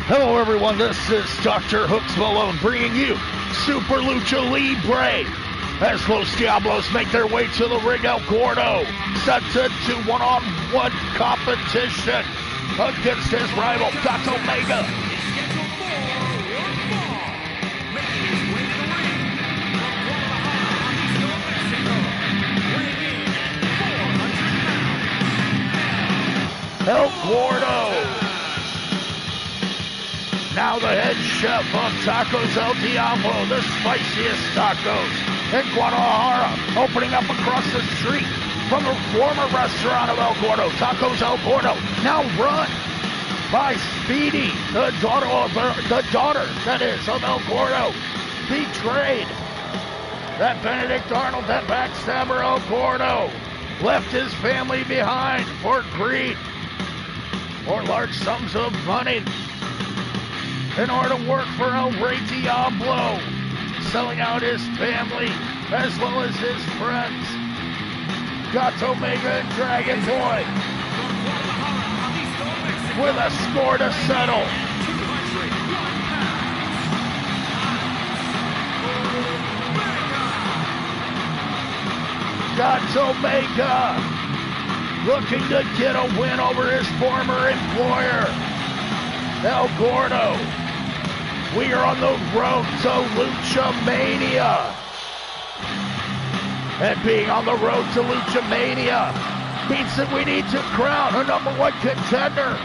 Hello everyone, this is DrHooksMalone bringing you Super Lucha Libre as Los Diablos make their way to the ring. El Gordo set to do one-on-one competition against his rival, Gato Mega. El Gordo, now the head chef of Tacos El Diablo, the spiciest tacos in Guadalajara, opening up across the street from the former restaurant of El Gordo, Tacos El Gordo, now run by Speedy, the daughter of El Gordo, betrayed. That Benedict Arnold, that backstabber El Gordo, left his family behind for greed or large sums of money in order to work for El Rey Diablo, selling out his family as well as his friends. Gato Mega and Dragon Boy with a score to settle. Gato Mega looking to get a win over his former employer, El Gordo. We are on the road to Lucha Mania. And being on the road to Lucha Mania means that we need to crown a #1 contender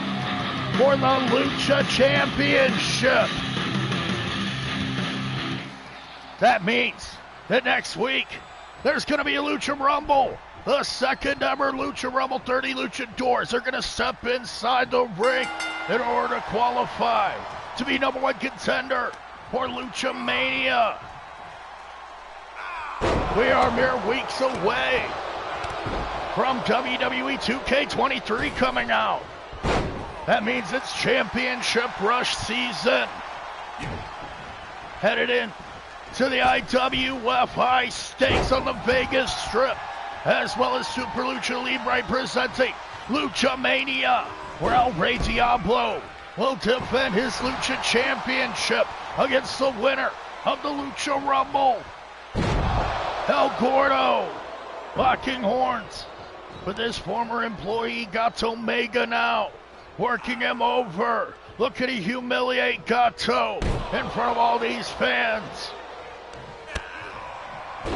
for the Lucha Championship. That means that next week there's going to be a Lucha Rumble. The second ever Lucha Rumble. 30 luchadors are going to step inside the ring in order to qualify to be #1 contender for Lucha Mania. We are mere weeks away from WWE 2K23 coming out. That means it's championship rush season. Headed in to the IWF High Stakes on the Vegas Strip, as well as Super Lucha Libre presenting Lucha Mania, where El Rey Diablo will defend his Lucha Championship against the winner of the Lucha Rumble, El Gordo, locking horns with his former employee Gato Mega now, working him over, looking to humiliate Gato in front of all these fans.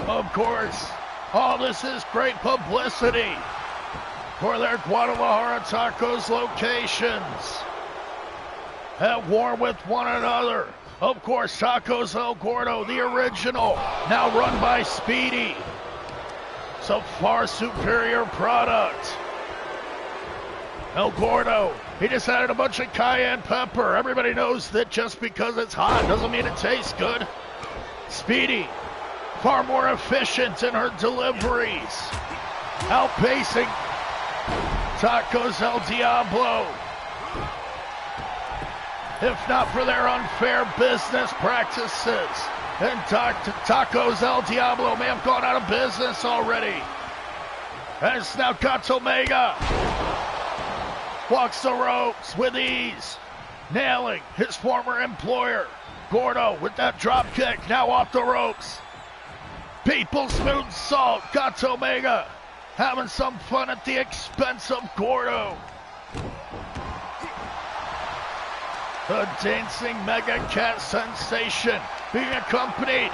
Of course, all this is great publicity for their Guadalajara Tacos locations, at war with one another. Of course, Tacos El Gordo, the original, now run by Speedy. It's a far superior product. El Gordo, he just added a bunch of cayenne pepper. Everybody knows that just because it's hot doesn't mean it tastes good. Speedy, far more efficient in her deliveries, outpacing Tacos El Diablo. If not for their unfair business practices, and Tacos El Diablo may have gone out of business already. As now Gato Mega walks the ropes with ease, nailing his former employer, Gordo, with that drop kick, now off the ropes. People's moonsault, Gato Mega having some fun at the expense of Gordo. The dancing Mega Cat sensation being accompanied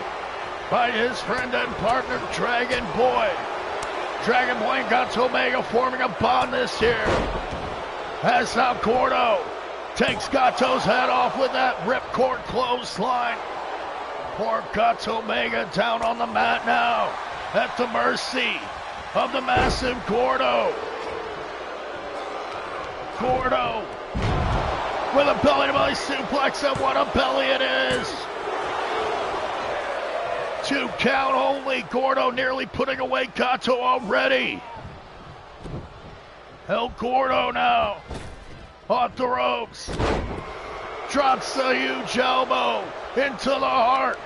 by his friend and partner Dragon Boy. Dragon Boy and Gato Mega forming a bond this year. As now Gordo takes Gato's head off with that ripcord clothesline. Poor Gato Mega down on the mat now, at the mercy of the massive Gordo. Gordo with a belly-to-belly suplex, and what a belly it is. 2 count only. Gordo nearly putting away Gato already. El Gordo now off the ropes. Drops the huge elbow into the heart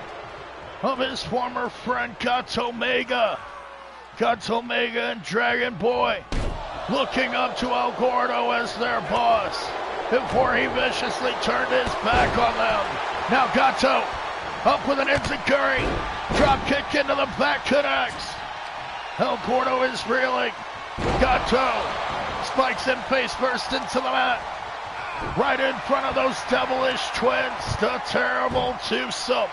of his former friend Gato Mega. Gato Mega and Dragon Boy looking up to El Gordo as their boss. before he viciously turned his back on them. Now Gato up with an enziguri. Drop kick into the back connects. El Gordo is reeling. Gato spikes him face first into the mat. Right in front of those devilish twins, the terrible twosome.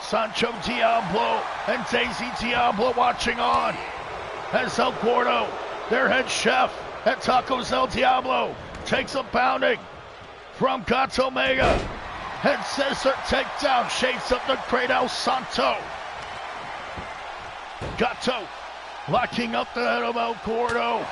Sancho Diablo and Daisy Diablo watching on as El Gordo, their head chef at Tacos El Diablo, takes a pounding from Gato Mega. Head scissor takedown, shades up the Great El Santo. Gato locking up the head of El Gordo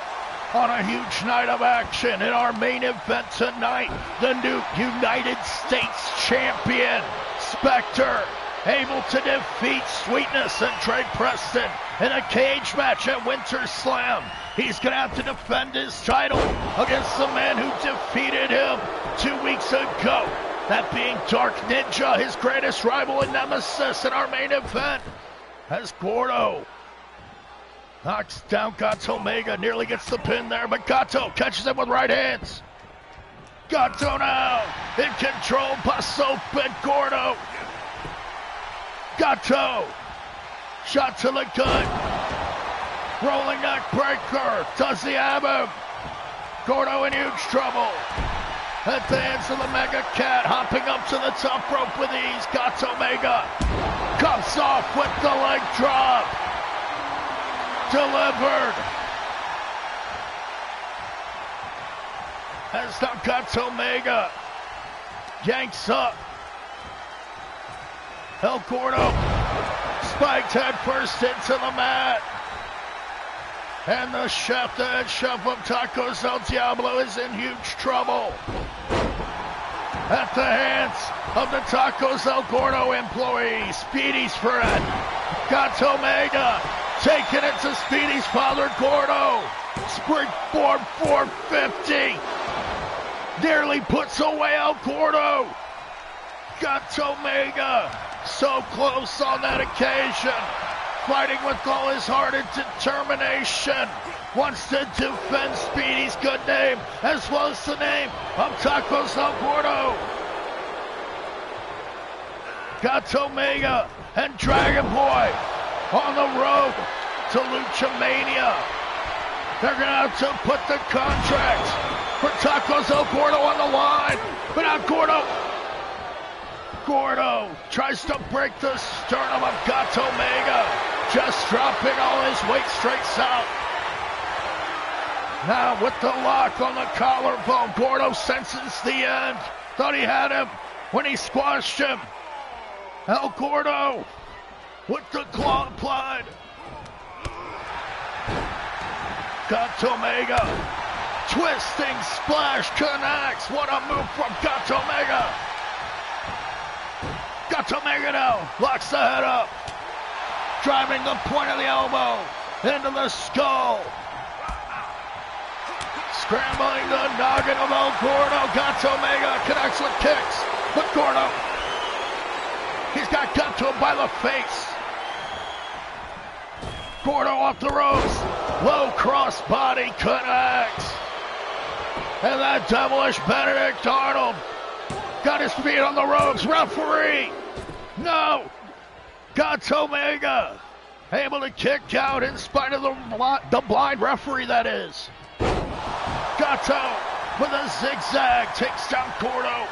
on a huge night of action in our main event tonight. The new United States champion, Spectre, able to defeat Sweetness and Trey Preston in a cage match at Winter Slam. He's going to have to defend his title against the man who defeated him 2 weeks ago. That being Dark Ninja, his greatest rival and nemesis in our main event. As Gordo knocks down Gato Mega, nearly gets the pin there, but Gato catches him with right hands. Gato now in control, busts open Gordo. Gato, shot to the gut, rolling neck breaker, does he have him? Gordo in huge trouble. At the hands of the Mega Cat, hopping up to the top rope with ease. Gato Mega comes off with the leg drop. Delivered. As now Gato Mega yanks up El Gordo, spiked head first into the mat. And the chef, the head chef of Tacos El Diablo, is in huge trouble. At the hands of the Tacos El Gordo employee, Speedy's friend, Gato Mega, taking it to Speedy's father, Gordo. Springboard 450. Nearly puts away El Gordo. Gato Mega, so close on that occasion. Fighting with all his heart and determination. Wants to defend Speedy's good name, as well as the name of Tacos El Gordo. Gato Mega and Dragon Boy on the road to Lucha Mania. They're going to have to put the contract for Tacos El Gordo on the line. But now Gordo tries to break the sternum of Gato Mega, just dropping all his weight straight south. Now with the lock on the collarbone, Gordo senses the end. Thought he had him when he squashed him. El Gordo with the claw applied. Gato Mega, twisting splash connects. What a move from Gato Mega. Gato Mega now locks the head up, driving the point of the elbow into the skull. Scrambling the noggin of El Gordo. Gato Mega connects with kicks, but Gordo, he's got Gato by the face. Gordo off the ropes, low cross body connects. And that devilish Benedict Arnold got his feet on the ropes. Referee, no. Gato Mega able to kick out in spite of the blind referee, that is. Gato with a zigzag takes down Gordo.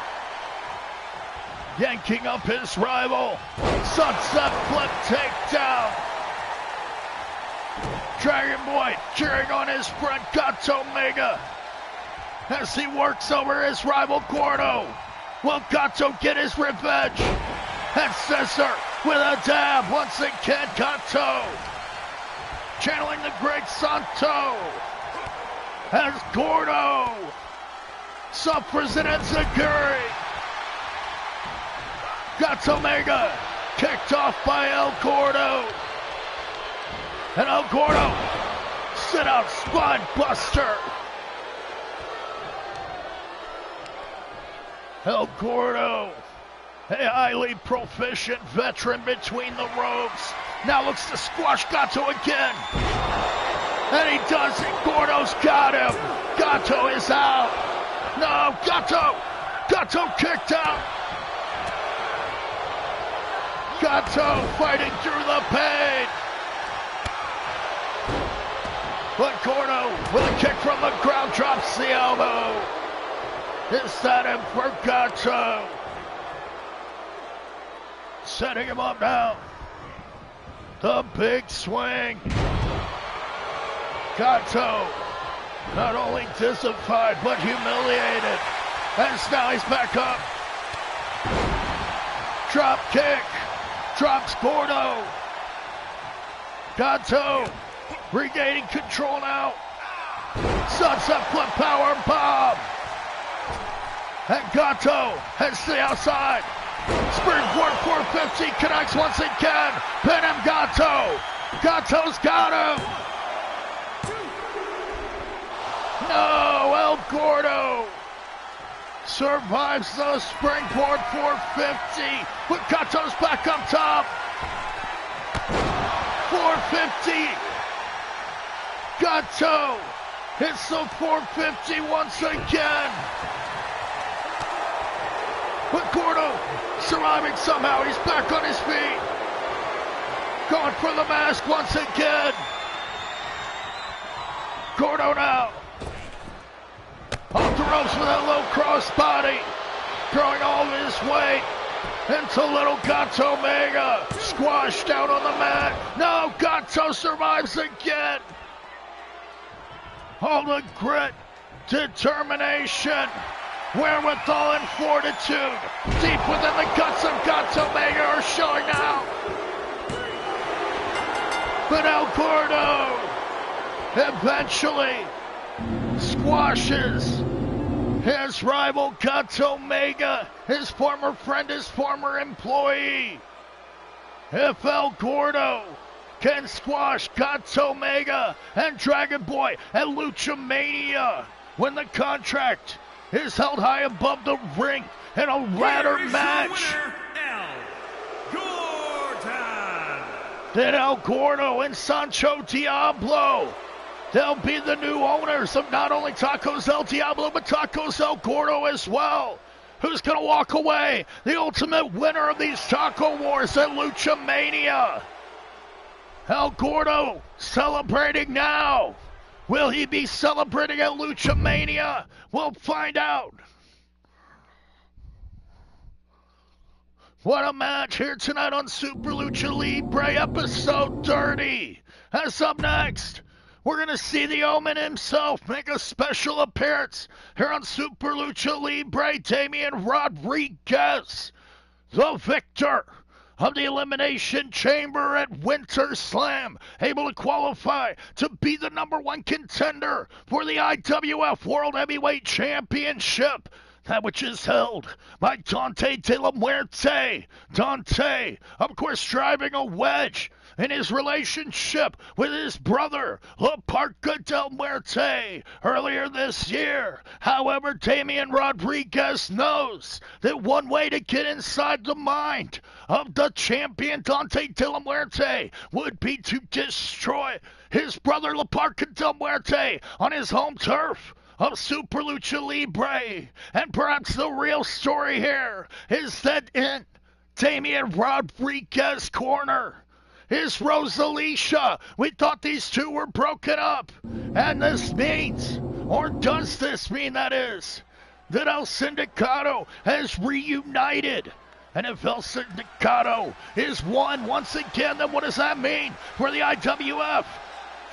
Yanking up his rival. Sunset flip takedown. Dragon Boy cheering on his friend Gato Mega as he works over his rival Gordo. Will Gato get his revenge? And Scissor with a dab once again. Gato channeling the great Santo as Gordo suffers an enziguri. Gato Mega kicked off by El Gordo. And El Gordo, sit out spine buster. El Gordo, a highly proficient veteran between the ropes, now looks to squash Gato again. And he does it. Gordo's got him. Gato is out. No, Gato kicked out. Gato fighting through the pain. But Gordo with a kick from the ground drops the elbow. Is that him for Gato? Setting him up now. The big swing. Gato not only disappointed but humiliated. As now he's back up. Drop kick. Drops Gordo. Gato regaining control now. Sunset flip power bomb. And Gato heads to the outside. Springboard 450 connects once again. Pin him, Gato. Gato's got him. No, El Gordo survives the springboard 450. But Gato's back up top. 450. Gato hits the 450 once again. But Gordo surviving somehow. He's back on his feet. Going for the mask once again. Gordo now. Off the ropes with that low cross body. Throwing all of his weight into little Gato Mega. Squashed down on the mat. No, Gato survives again. All the grit, determination, wherewithal and fortitude deep within the guts of Gato Mega are showing now. But El Gordo eventually squashes his rival Gato Mega, his former friend, his former employee. If El Gordo can squash Gato Mega and Dragon Boy and Lucha Mania when the contract is held high above the ring in a ladder match, then El Gordo and Sancho Diablo, they'll be the new owners of not only Tacos El Diablo, but Tacos El Gordo as well. Who's going to walk away the ultimate winner of these Taco Wars at Lucha Mania? El Gordo celebrating now. Will he be celebrating at Lucha Mania? We'll find out. What a match here tonight on Super Lucha Libre episode 30. As up next, we're going to see the Omen himself make a special appearance here on Super Lucha Libre. Damian Rodriguez, the victor of the Elimination Chamber at Winter Slam, able to qualify to be the #1 contender for the IWF World Heavyweight Championship, that which is held by Dante De La Muerte. Dante, of course, driving a wedge in his relationship with his brother, La Parca Del Muerte, earlier this year. However, Damian Rodriguez knows that one way to get inside the mind of the champion Dante De La Muerte would be to destroy his brother, La Parca Del Muerte, on his home turf of Super Lucha Libre. And perhaps the real story here is that in Damian Rodriguez's corner is Rosalicia. We thought these two were broken up. And this means, or does this mean that is, that El Sindicato has reunited. And if El Sindicato is one once again, then what does that mean for the IWF?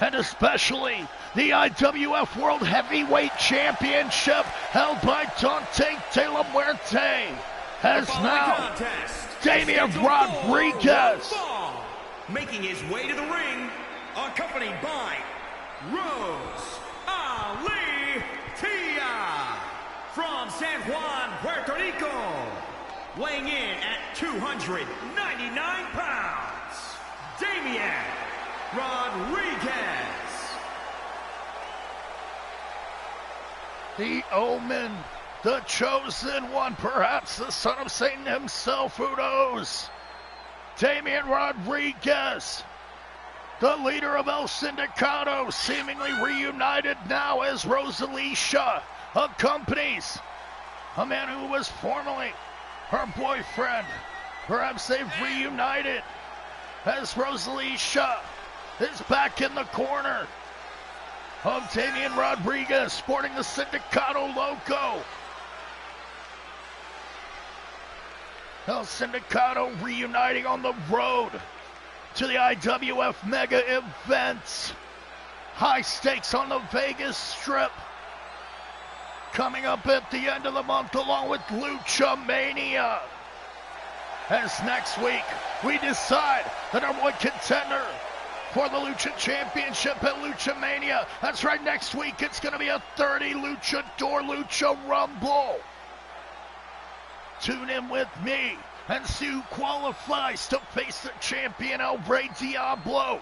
And especially the IWF World Heavyweight Championship held by Dante De La Muerte has now Damian Rodriguez making his way to the ring, accompanied by Rose Ali Tia from San Juan, Puerto Rico, weighing in at 299 pounds, Damian Rodriguez. The Omen, the chosen one, perhaps the son of Satan himself, who knows? Damian Rodriguez, the leader of El Sindicato, seemingly reunited now as Rosalicia accompanies a man who was formerly her boyfriend. Perhaps they've reunited as Rosalicia is back in the corner of Damian Rodriguez, sporting the Sindicato Loco. El Sindicato reuniting on the road to the IWF Mega Events. High stakes on the Vegas Strip. Coming up at the end of the month along with Lucha Mania. As next week we decide the number one contender for the Lucha Championship at Lucha Mania. That's right, next week it's going to be a 30 Luchador Lucha Rumble. Tune in with me and see who qualifies to face the champion El Rey Diablo.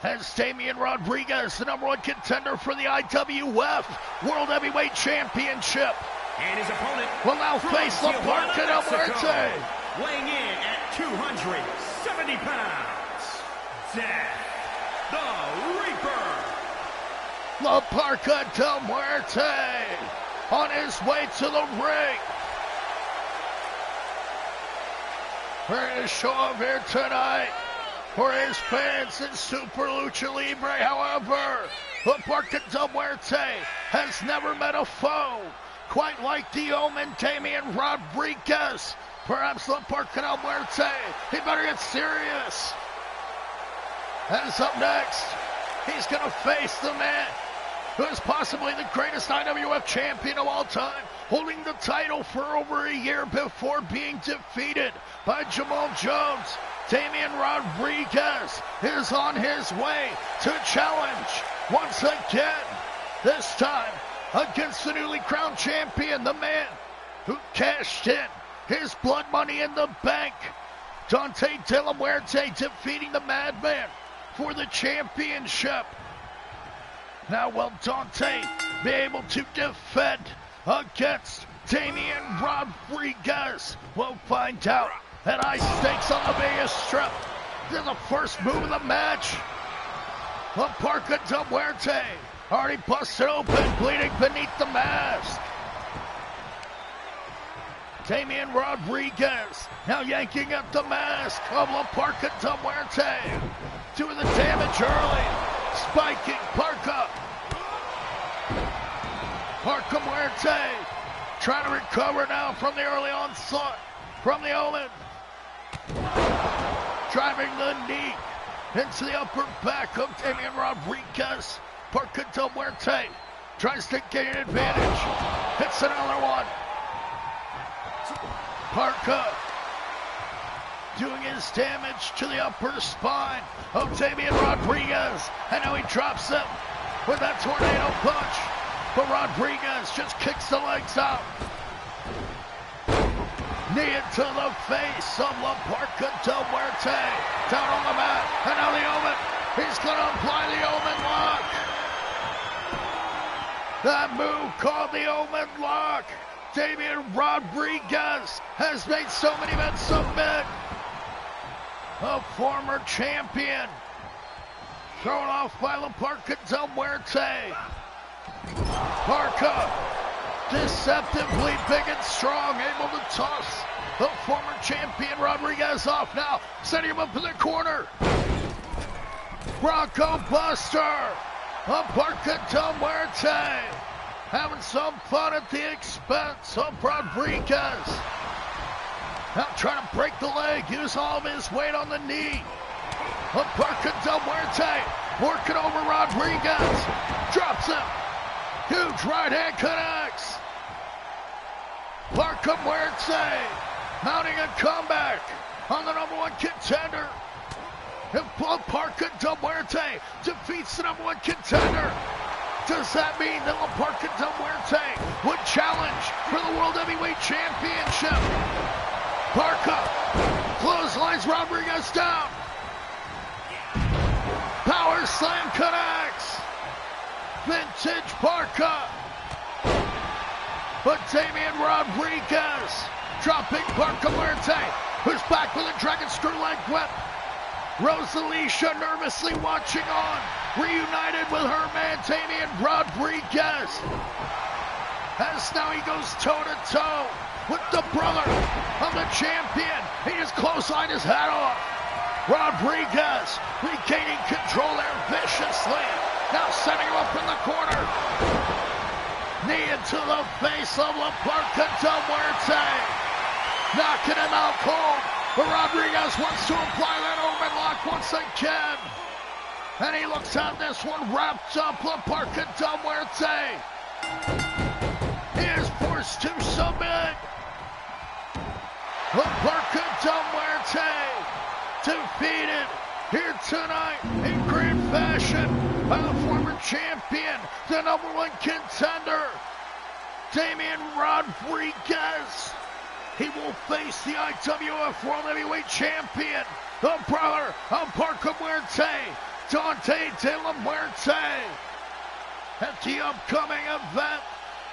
As Damian Rodriguez, the number one contender for the IWF World Heavyweight Championship, and his opponent will now face La Parca del Muerte, weighing in at 270 pounds, Death the Reaper. La Parca del Muerte on his way to the ring. We're going to show up here tonight for his fans in Super Lucha Libre. However, La Parca del Muerte has never met a foe quite like the Omen Damian Rodriguez. Perhaps La Parca del Muerte, he better get serious. As up next, he's going to face the man who is possibly the greatest IWF champion of all time, holding the title for over a year before being defeated by Jamal Jones. Damian Rodriguez is on his way to challenge once again, this time against the newly crowned champion, the man who cashed in his blood money in the bank, Dante De La Muerte, defeating the Madman for the championship. Now will Dante be able to defend against Damian Rodriguez? We'll find out at High Stakes on the Vegas Strip. This is the first move of the match. La Parca del Muerte already busted open, bleeding beneath the mask. Damian Rodriguez now yanking at the mask of La Parca del Muerte, doing the damage early, spiking Parca. Parca Muerte trying to recover now from the early onslaught from the Omen. Driving the knee into the upper back of Damian Rodriguez. Parca del Muerte tries to gain an advantage. Hits another one. Parca doing his damage to the upper spine of Damian Rodriguez. And now he drops him with that tornado punch. But Rodriguez just kicks the legs out. Knee into the face of La Parca del Muerte. Down on the mat. And now the Omen. He's going to apply the Omen lock. That move called the Omen lock. Damian Rodriguez has made so many men submit. A former champion. Thrown off by La Parca del Muerte. Parca, deceptively big and strong, able to toss the former champion Rodriguez off now, setting him up in the corner. Bronco Buster, La Parca del Muerte, having some fun at the expense of Rodriguez. Now trying to break the leg, use all of his weight on the knee. La Parca del Muerte working over Rodriguez, drops him. Huge right hand connects. Parca Muerte mounting a comeback on the number one contender. If Parca del Muerte defeats the number one contender, does that mean that La Parca del Muerte would challenge for the World Heavyweight Championship? Parca clotheslines Rodriguez down. Power slam connects. Vintage Parca. But Damian Rodriguez dropping Parca Muerte, who's back with a dragon screw leg whip. Rosalicia nervously watching on. reunited with her man, Damian Rodriguez. As now he goes toe-to-toe with the brother of the champion. He just clotheslined his hat off. Rodriguez regaining control there viciously. Now setting him up in the corner. Knee into the face of La Parca del Muerte. Knocking him out cold. But Rodriguez wants to apply that Omen lock once again. And he looks at this one wrapped up La Parca del Muerte. He is forced to submit. La Parca del Muerte defeated here tonight in great fashion by the former champion, the #1 contender, Damian Rodriguez. He will face the IWF World Heavyweight Champion, the brother of Parca Muerte, Dante De La Muerte. At the upcoming event,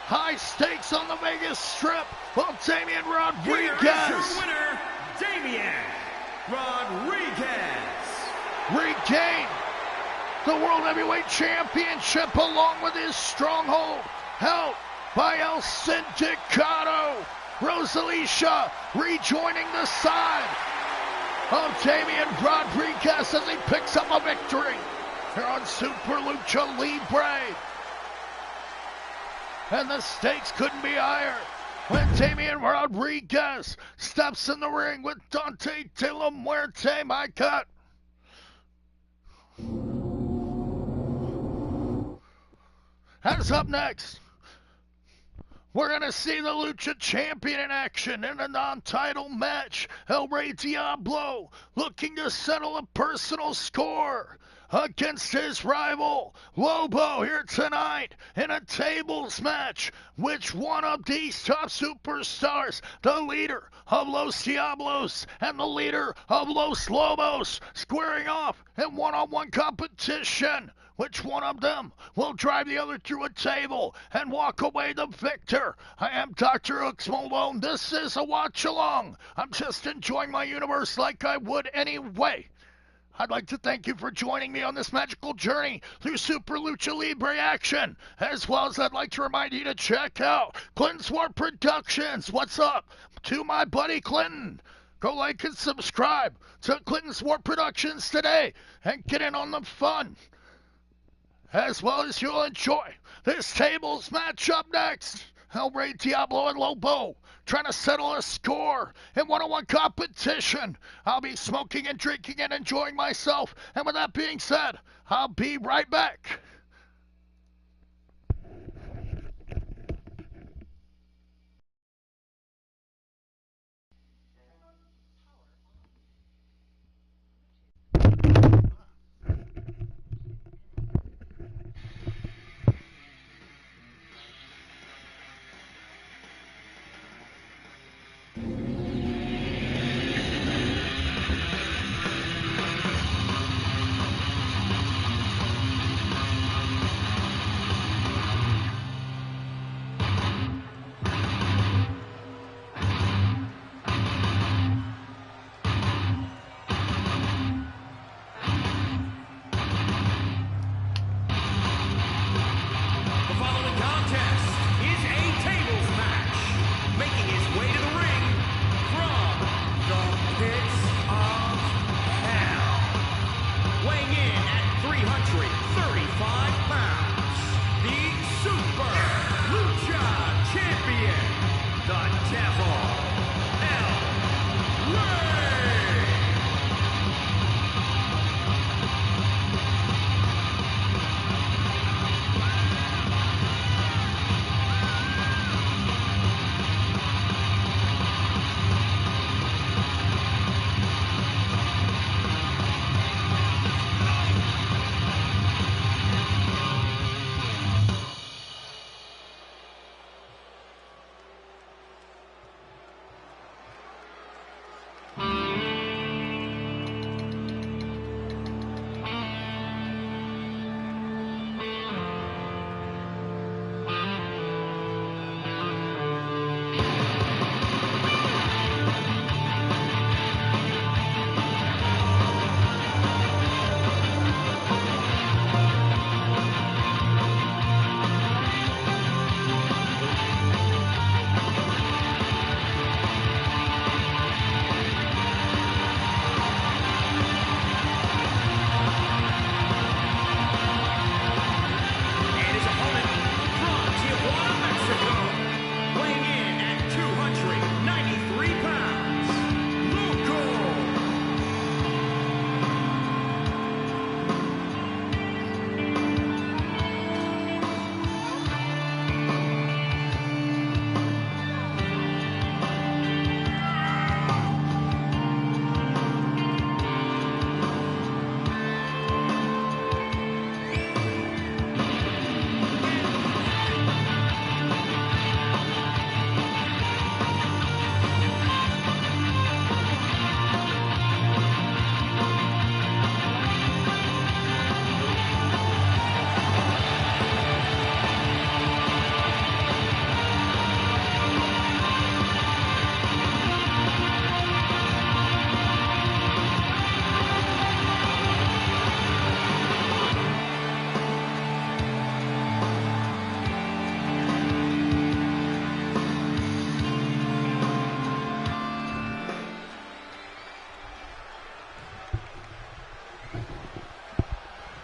high stakes on the Vegas Strip of Damian Rodriguez. Here is your winner, Damian Rodriguez. Regain the World Heavyweight Championship along with his stronghold held by El Sindicato. Rosalicia rejoining the side of Damian Rodriguez as he picks up a victory here on Super Lucha Libre. And the stakes couldn't be higher when Damian Rodriguez steps in the ring with Dante De La Muerte. My God. As up next, we're going to see the Lucha Champion in action in a non-title match. El Rey Diablo looking to settle a personal score against his rival Lobo here tonight in a tables match. Which one of these top superstars, the leader of Los Diablos and the leader of Los Lobos, squaring off in one-on-one competition? Which one of them will drive the other through a table and walk away the victor? I am DrHooksMalone. This is a watch-along. I'm just enjoying my universe like I would anyway. I'd like to thank you for joining me on this magical journey through Super Lucha Libre action, as well as I'd like to remind you to check out Clinton's War Productions. What's up to my buddy Clinton? Go like and subscribe to Clinton's War Productions today and get in on the fun. As well as you'll enjoy this tables match up next. El Rey Diablo and Lobo trying to settle a score in one-on-one competition. I'll be smoking and drinking and enjoying myself. And with that being said, I'll be right back.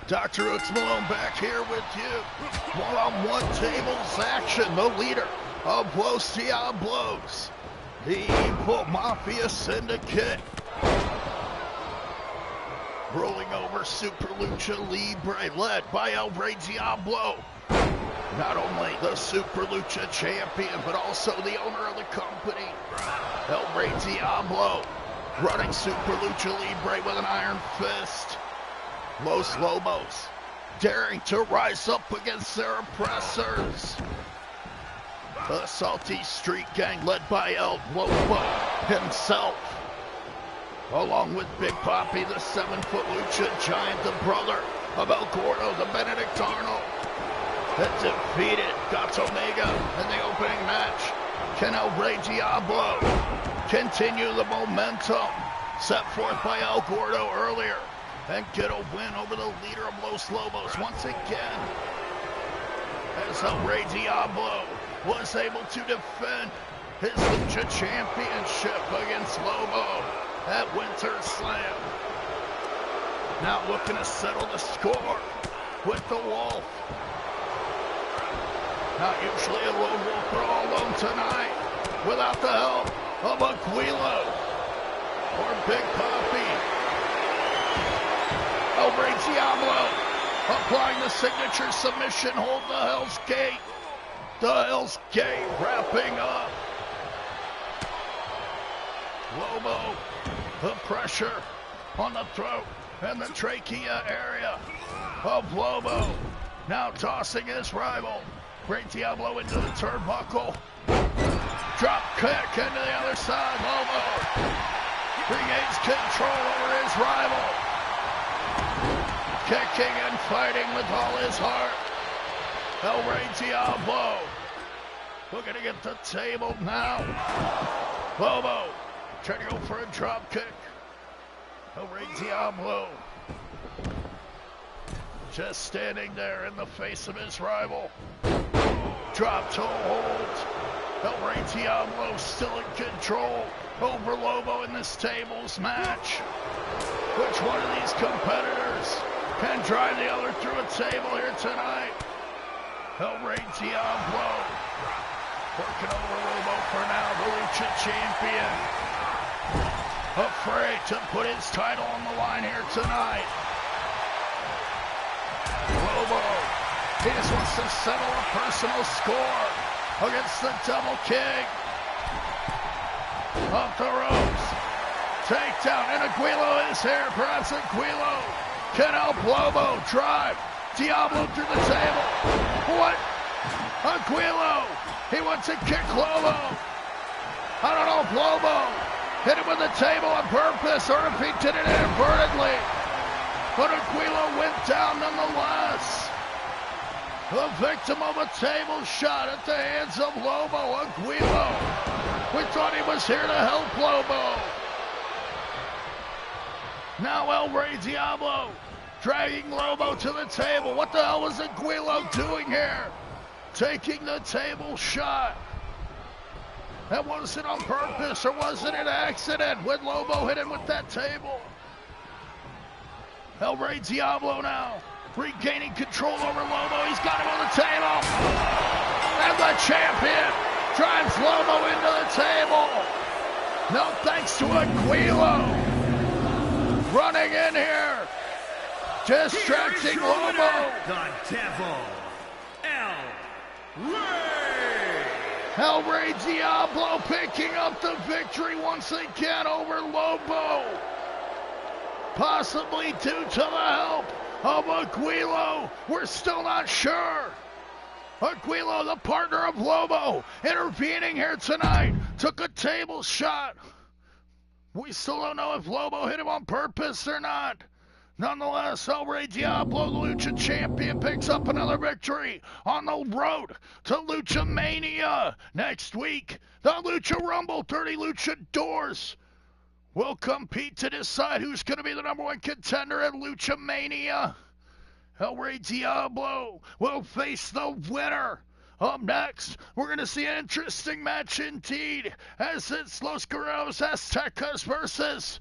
DrHooksMalone back here with you. One-on-one tables action. The leader of Los Diablos, the Evil Mafia Syndicate. Rolling over Super Lucha Libre, led by El Rey Diablo. Not only the Super Lucha champion, but also the owner of the company, El Rey Diablo, running Super Lucha Libre with an iron fist. Los Lobos daring to rise up against their oppressors. The Salty Street Gang, led by El Lobo himself, along with Big Papi, the 7-foot Lucha Giant, the brother of El Gordo, the Benedict Arnold, that defeated Gato Omega in the opening match. Can El Rey Diablo continue the momentum set forth by El Gordo earlier and get a win over the leader of Los Lobos once again, as El Rey Diablo was able to defend his Lucha Championship against Lobo at Winter Slam. Now looking to settle the score with the Wolf. Not usually a lone wolf, but all alone tonight, without the help of Aguilo or Big Papi. El Rey Diablo applying the signature submission hold, the Hell's Gate. The Hell's Gate wrapping up. Lobo, the pressure on the throat and the trachea area of Lobo. Now tossing his rival, Rey Diablo, into the turnbuckle. Drop kick into the other side. Lobo regains control over his rival. Kicking and fighting with all his heart. El Rey Diablo looking to get the table now. Lobo trying to go for a drop kick. El Rey Diablo just standing there in the face of his rival. Drop toe hold. El Rey Diablo still in control over Lobo in this tables match. Which one of these competitors can drive the other through a table here tonight? El Rey Diablo working over Lobo for now, the Lucha champion. Afraid to put his title on the line here tonight. Lobo, he just wants to settle a personal score against the Double King. Up the ropes. Takedown, and Aguilo is here. Perhaps Aguilo can help Lobo drive Diablo through the table. What? Aguilo, he wants to kick Lobo. I don't know if Lobo hit him with the table on purpose or if he did it inadvertently. But Aguilo went down nonetheless. The victim of a table shot at the hands of Lobo, Aguilo. We thought he was here to help Lobo. Now El Rey Diablo dragging Lobo to the table. What the hell was Aguilo doing here? Taking the table shot. And was it on purpose or was it an accident when Lobo hit him with that table? El Rey Diablo now regaining control over Lobo. He's got him on the table. And the champion drives Lobo into the table. No thanks to Aguilo. Running in here. Distracting Lobo. The Devil, El Rey. El Rey Diablo picking up the victory once again over Lobo. Possibly due to the help of Aguilo. We're still not sure. Aguilo, the partner of Lobo, intervening here tonight. Took a table shot. We still don't know if Lobo hit him on purpose or not. Nonetheless, El Rey Diablo, the Lucha champion, picks up another victory on the road to Lucha Mania. Next week, the Lucha Rumble, 30 Lucha Doors will compete to decide who's going to be the #1 contender at Lucha Mania. El Rey Diablo will face the winner. Up next, we're going to see an interesting match indeed, as it's Los Guerreros Aztecas versus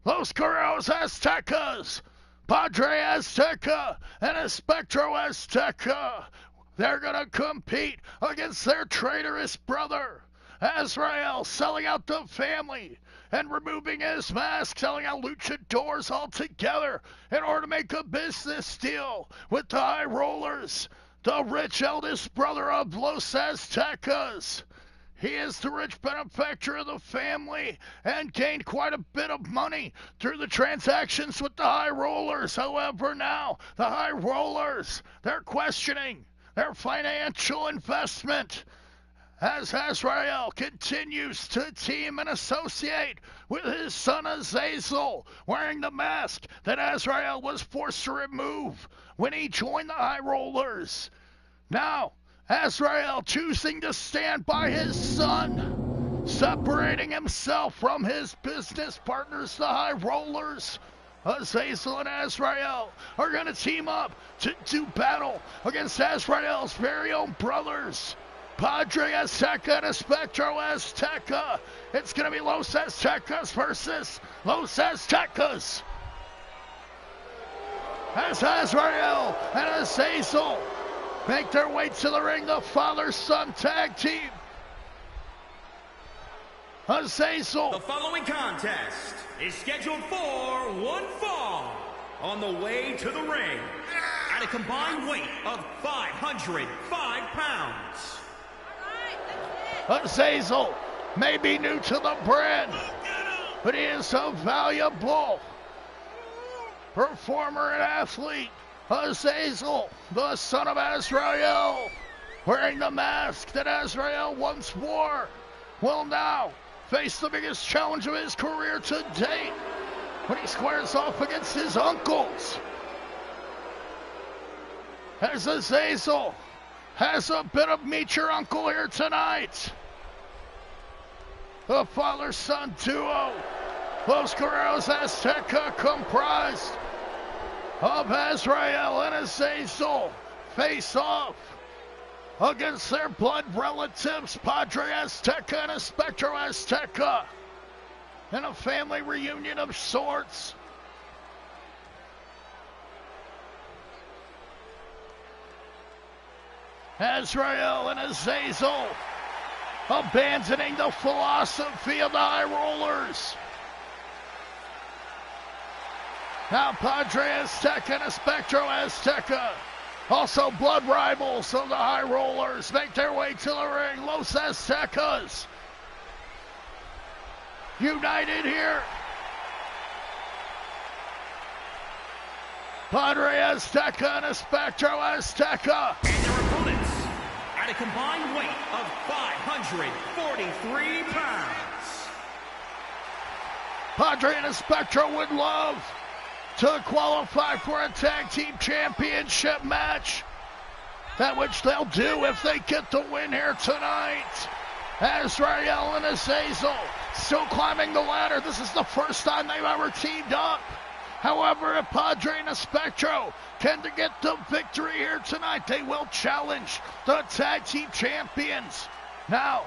Los Guerreros Aztecas. Padre Azteca and Espectro Azteca. They're going to compete against their traitorous brother, Azrael, selling out the family and removing his mask, selling out luchadors altogether in order to make a business deal with the High Rollers, the rich eldest brother of Los Aztecas. He is the rich benefactor of the family and gained quite a bit of money through the transactions with the High Rollers. However, now the High Rollers, they're questioning their financial investment as Azrael continues to team and associate with his son Azazel, wearing the mask that Azrael was forced to remove when he joined the High Rollers. Now, Azrael choosing to stand by his son, separating himself from his business partners, the High Rollers. Azazel and Azrael are going to team up to do battle against Azrael's very own brothers, Padre Azteca and Espectro Azteca. It's going to be Los Aztecas versus Los Aztecas. As Azrael and Azazel make their way to the ring, the father-son tag team. Azazel. The following contest is scheduled for one fall on the way to the ring at a combined weight of 505 pounds. Azazel may be new to the brand, but he is a valuable performer and athlete. Azazel, the son of Azrael, wearing the mask that Azrael once wore, will now face the biggest challenge of his career to date when he squares off against his uncles. As Azazel has a bit of meet your uncle here tonight. The father-son duo, Los Guerreros Azteca, comprised of Azrael and Azazel, face off against their blood relatives, Padre Azteca and Espectro Azteca, in a family reunion of sorts. Azrael and Azazel abandoning the philosophy of the High Rollers. Now Padre Azteca and Espectro Azteca, also blood rivals of the High Rollers, make their way to the ring. Los Aztecas united here. Padre Azteca and Espectro Azteca. And their opponents at a combined weight of 543 pounds. Padre and Espectro would love to qualify for a tag team championship match, that which they'll do if they get the win here tonight. Azrael and Azazel still climbing the ladder. This is the first time they've ever teamed up. However, if Padre and Espectro can get the victory here tonight, they will challenge the tag team champions. Now,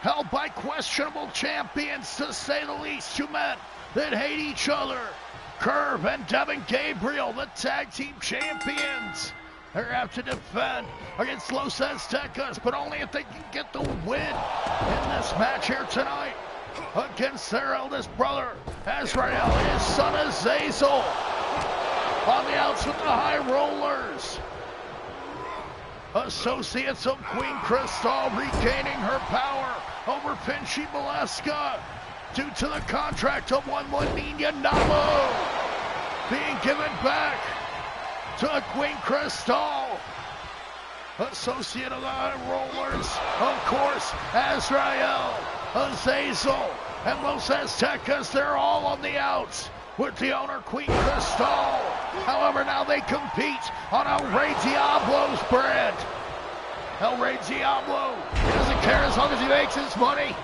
held by questionable champions, to say the least, two men that hate each other. Curve and Devin Gabriel, the tag team champions. They have to defend against Los Aztecas, but only if they can get the win in this match here tonight against their eldest brother, Azrael, his son Azazel. On the outs with the High Rollers. Associates of Queen Crystal regaining her power over Pinchy Valeska due to the contract of one Niña Namo being given back to Queen Crystal. Associate of the High Rollers, of course, Azrael, Azazel, and Los Aztecas. They're all on the outs with the owner, Queen Crystal. However, now they compete on El Rey Diablo's brand. El Rey Diablo, he doesn't care as long as he makes his money.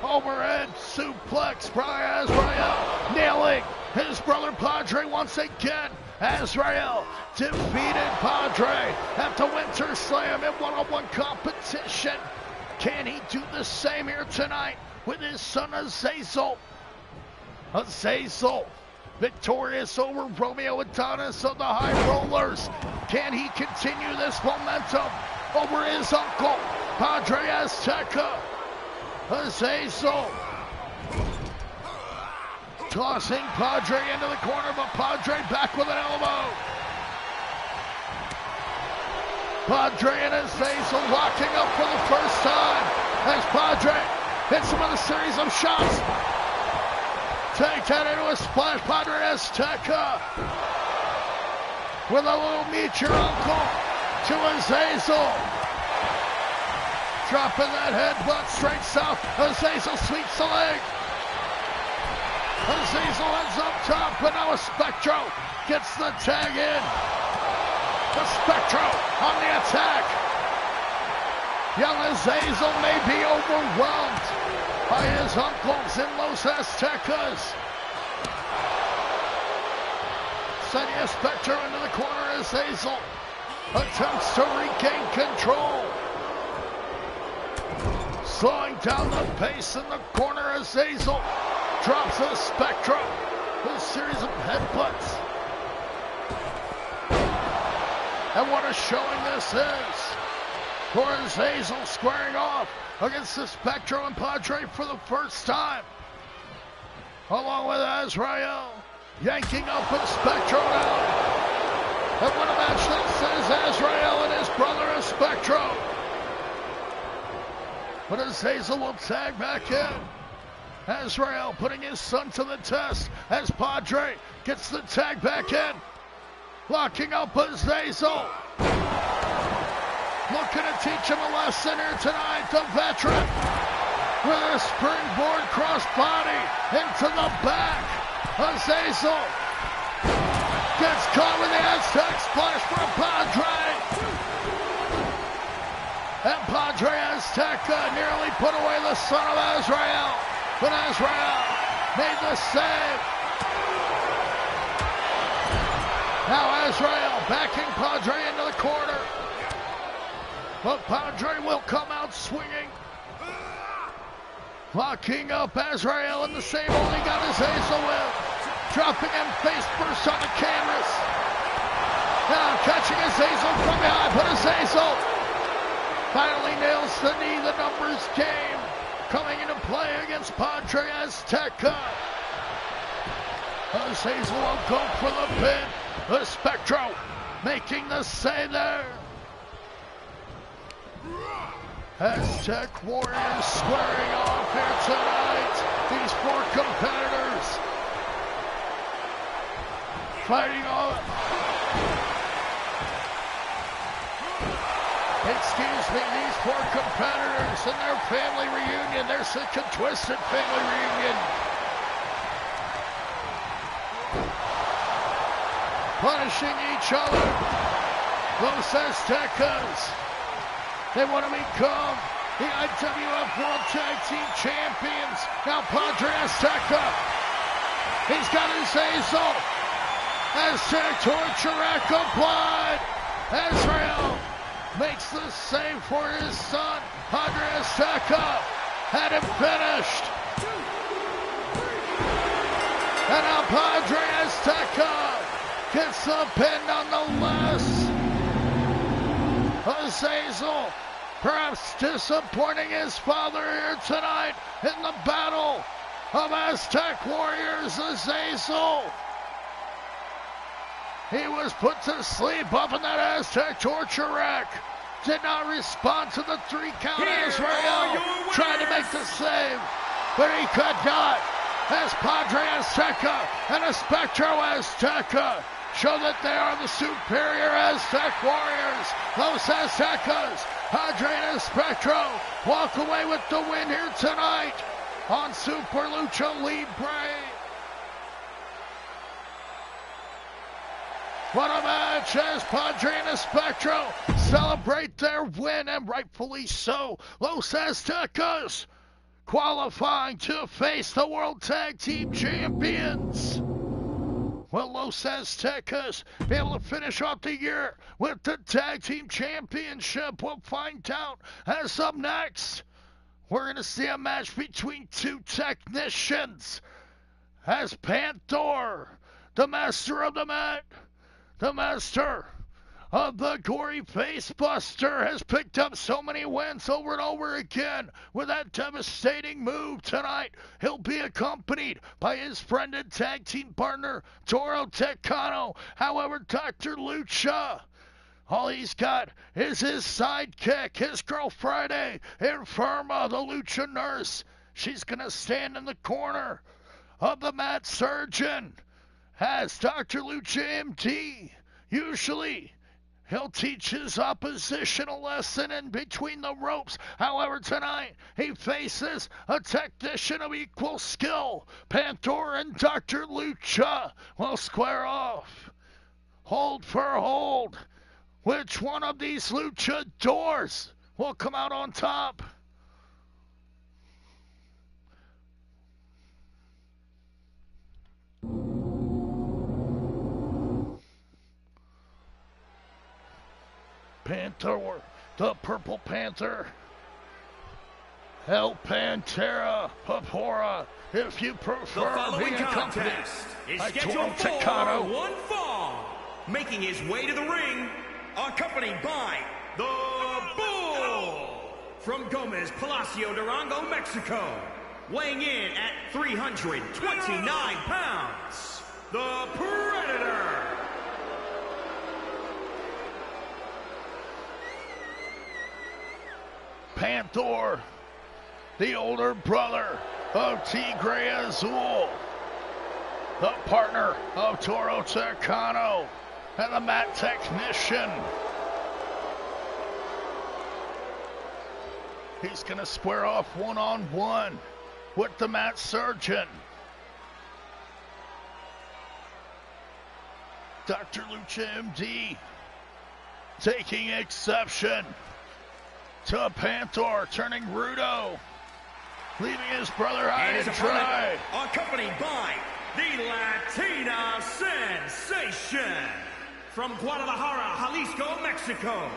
Overhead suplex by Azrael, nailing his brother Padre once again. Azrael defeated Padre at the Winter Slam in one-on-one competition. Can he do the same here tonight with his son Azazel? Azazel victorious over Romeo Adonis of the High Rollers. Can he continue this momentum over his uncle, Padre Azteca? Azazel tossing Padre into the corner, but Padre back with an elbow. Padre and Azazel locking up for the first time as Padre hits him with a series of shots. Take that into a splash. Padre Azteca with a little meet your uncle to Azazel. Dropping that headbutt straight south. Azazel sweeps the leg. Azazel ends up top, but now a Spectro gets the tag in. The Spectro on the attack. Young Azazel may be overwhelmed by his uncles in Los Aztecas. Sending a Spectro into the corner. Azazel attempts to regain control. Slowing down the pace in the corner. Azazel drops a Spectro with a series of headbutts. And what a showing this is for Azazel squaring off against the Spectro and Padre for the first time. Along with Azrael yanking up a Spectro down. And what a match this is. Azrael and his brother a Spectro. But Azazel will tag back in. Azrael putting his son to the test as Padre gets the tag back in. Locking up Azazel. Looking to teach him a lesson here tonight, the veteran. With a springboard crossbody into the back. Azazel gets caught with the Aztec splash from Padre. And Padre Azteca nearly put away the son of Azrael. But Azrael made the save. Now Azrael backing Padre into the corner. But Padre will come out swinging. Locking up Azrael in the same hole he got Azazel with. Dropping him face first on the canvas. Now catching Azazel from behind, but Azazel finally nails the knee. The numbers game coming into play against Padre Azteca. Azazel will go for the pin. The Spectro making the save there. Aztec Warriors squaring off here tonight. These four competitors fighting off. Excuse me, these four competitors and their family reunion, their sick and twisted family reunion. Punishing each other. Los Aztecas. They want to become the IWF World Tag Team Champions. Now Padre Azteca. He's got Azazel. Aztec torture applied. Azrael makes the save for his son. Padre Azteca had him finished. And now Padre Azteca gets the pin nonetheless. Azazel perhaps disappointing his father here tonight in the battle of Aztec Warriors. Azazel, he was put to sleep up in that Aztec torture rack. Did not respond to the 3 count. Azrael trying to make the save, but he could not. As Padre Azteca and a Spectro Azteca show that they are the superior Aztec Warriors. Los Aztecas, Padre and Spectro walk away with the win here tonight on Super Lucha Libre. What a match as Padre and Spectro celebrate their win, and rightfully so. Los Aztecas qualifying to face the World Tag Team Champions. Will Los Aztecas be able to finish off the year with the Tag Team Championship? We'll find out. As up next, we're going to see a match between two technicians as Panther the master of the mat, the master of the gory face buster, has picked up so many wins over and over again with that devastating move tonight. He'll be accompanied by his friend and tag team partner, Toro Tecano. However, Dr. Lucha, all he's got is his sidekick, his girl Friday, Infirma, the Lucha nurse. She's going to stand in the corner of the mat surgeon as Dr. Lucha MD. Usually, he'll teach his opposition a lesson in between the ropes. However, tonight, he faces a technician of equal skill. Panther and Dr. Lucha will square off. Hold for hold. Which one of these luchadors will come out on top? Panther, the Purple Panther, El Pantera, Papora, if you prefer being accompanied by Toro Tecano. One fall, making his way to the ring, accompanied by the Bull from Gomez Palacio, Durango, Mexico, weighing in at 329 pounds, the Predator. Panther, the older brother of Tigre Azul, the partner of Toro Tecano, and the mat technician. He's going to square off one-on-one with the mat surgeon. Dr. Lucha MD taking exception to Panther turning Rudo, leaving his brother high and dry. Accompanied by the Latina Sensation from Guadalajara, Jalisco, Mexico,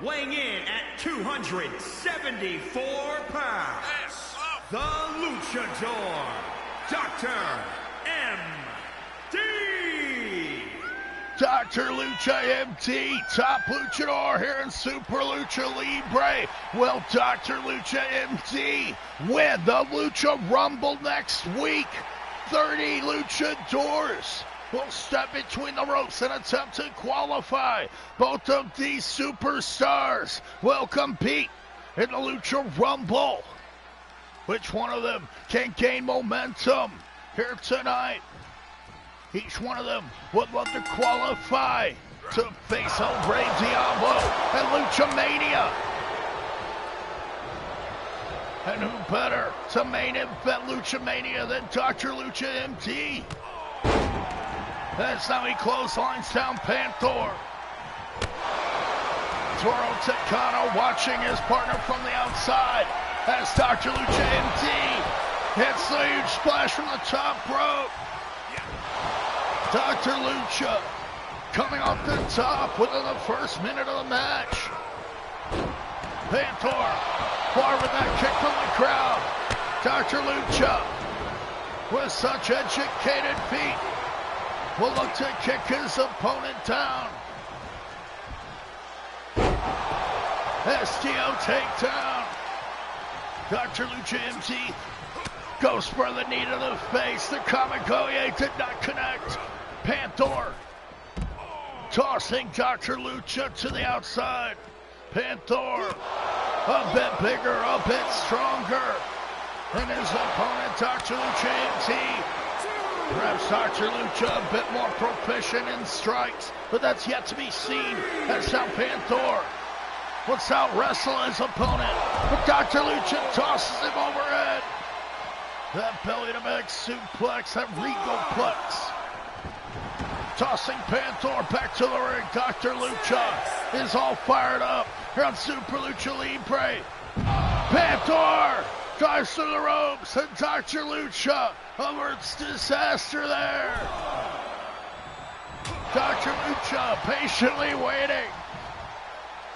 weighing in at 274 pounds, the Luchador, Dr. MD. Dr. Lucha MD, top luchador here in Super Lucha Libre. Will Dr. Lucha MD win the Lucha Rumble next week? 30 luchadors will step between the ropes and attempt to qualify. Both of these superstars will compete in the Lucha Rumble. Which one of them can gain momentum here tonight? Each one of them would love to qualify to face El Rey Diablo and Lucha Mania. And who better to main event Lucha Mania than Dr. Lucha MD? That's how he clotheslines down Panther. Toro Tecano watching his partner from the outside as Dr. Lucha MD hits the huge splash from the top rope. Dr. Lucha coming off the top within the first minute of the match. Panther far with that kick from the crowd. Dr. Lucha with such educated feet will look to kick his opponent down. STO takedown. Dr. Lucha MD goes for the knee to the face. The Kamigoye did not connect. Panther tossing Dr. Lucha to the outside. Panther a bit bigger, a bit stronger than his opponent, Dr. Lucha MD. Perhaps Dr. Lucha a bit more proficient in strikes, but that's yet to be seen. That's how Panther looks out wrestle his opponent. But Dr. Lucha tosses him overhead. That belly to back suplex, that regal plex. Tossing Panther back to the ring. Dr. Lucha is all fired up here on Super Lucha Libre. Panther drives through the ropes, and Dr. Lucha averts disaster there. Dr. Lucha patiently waiting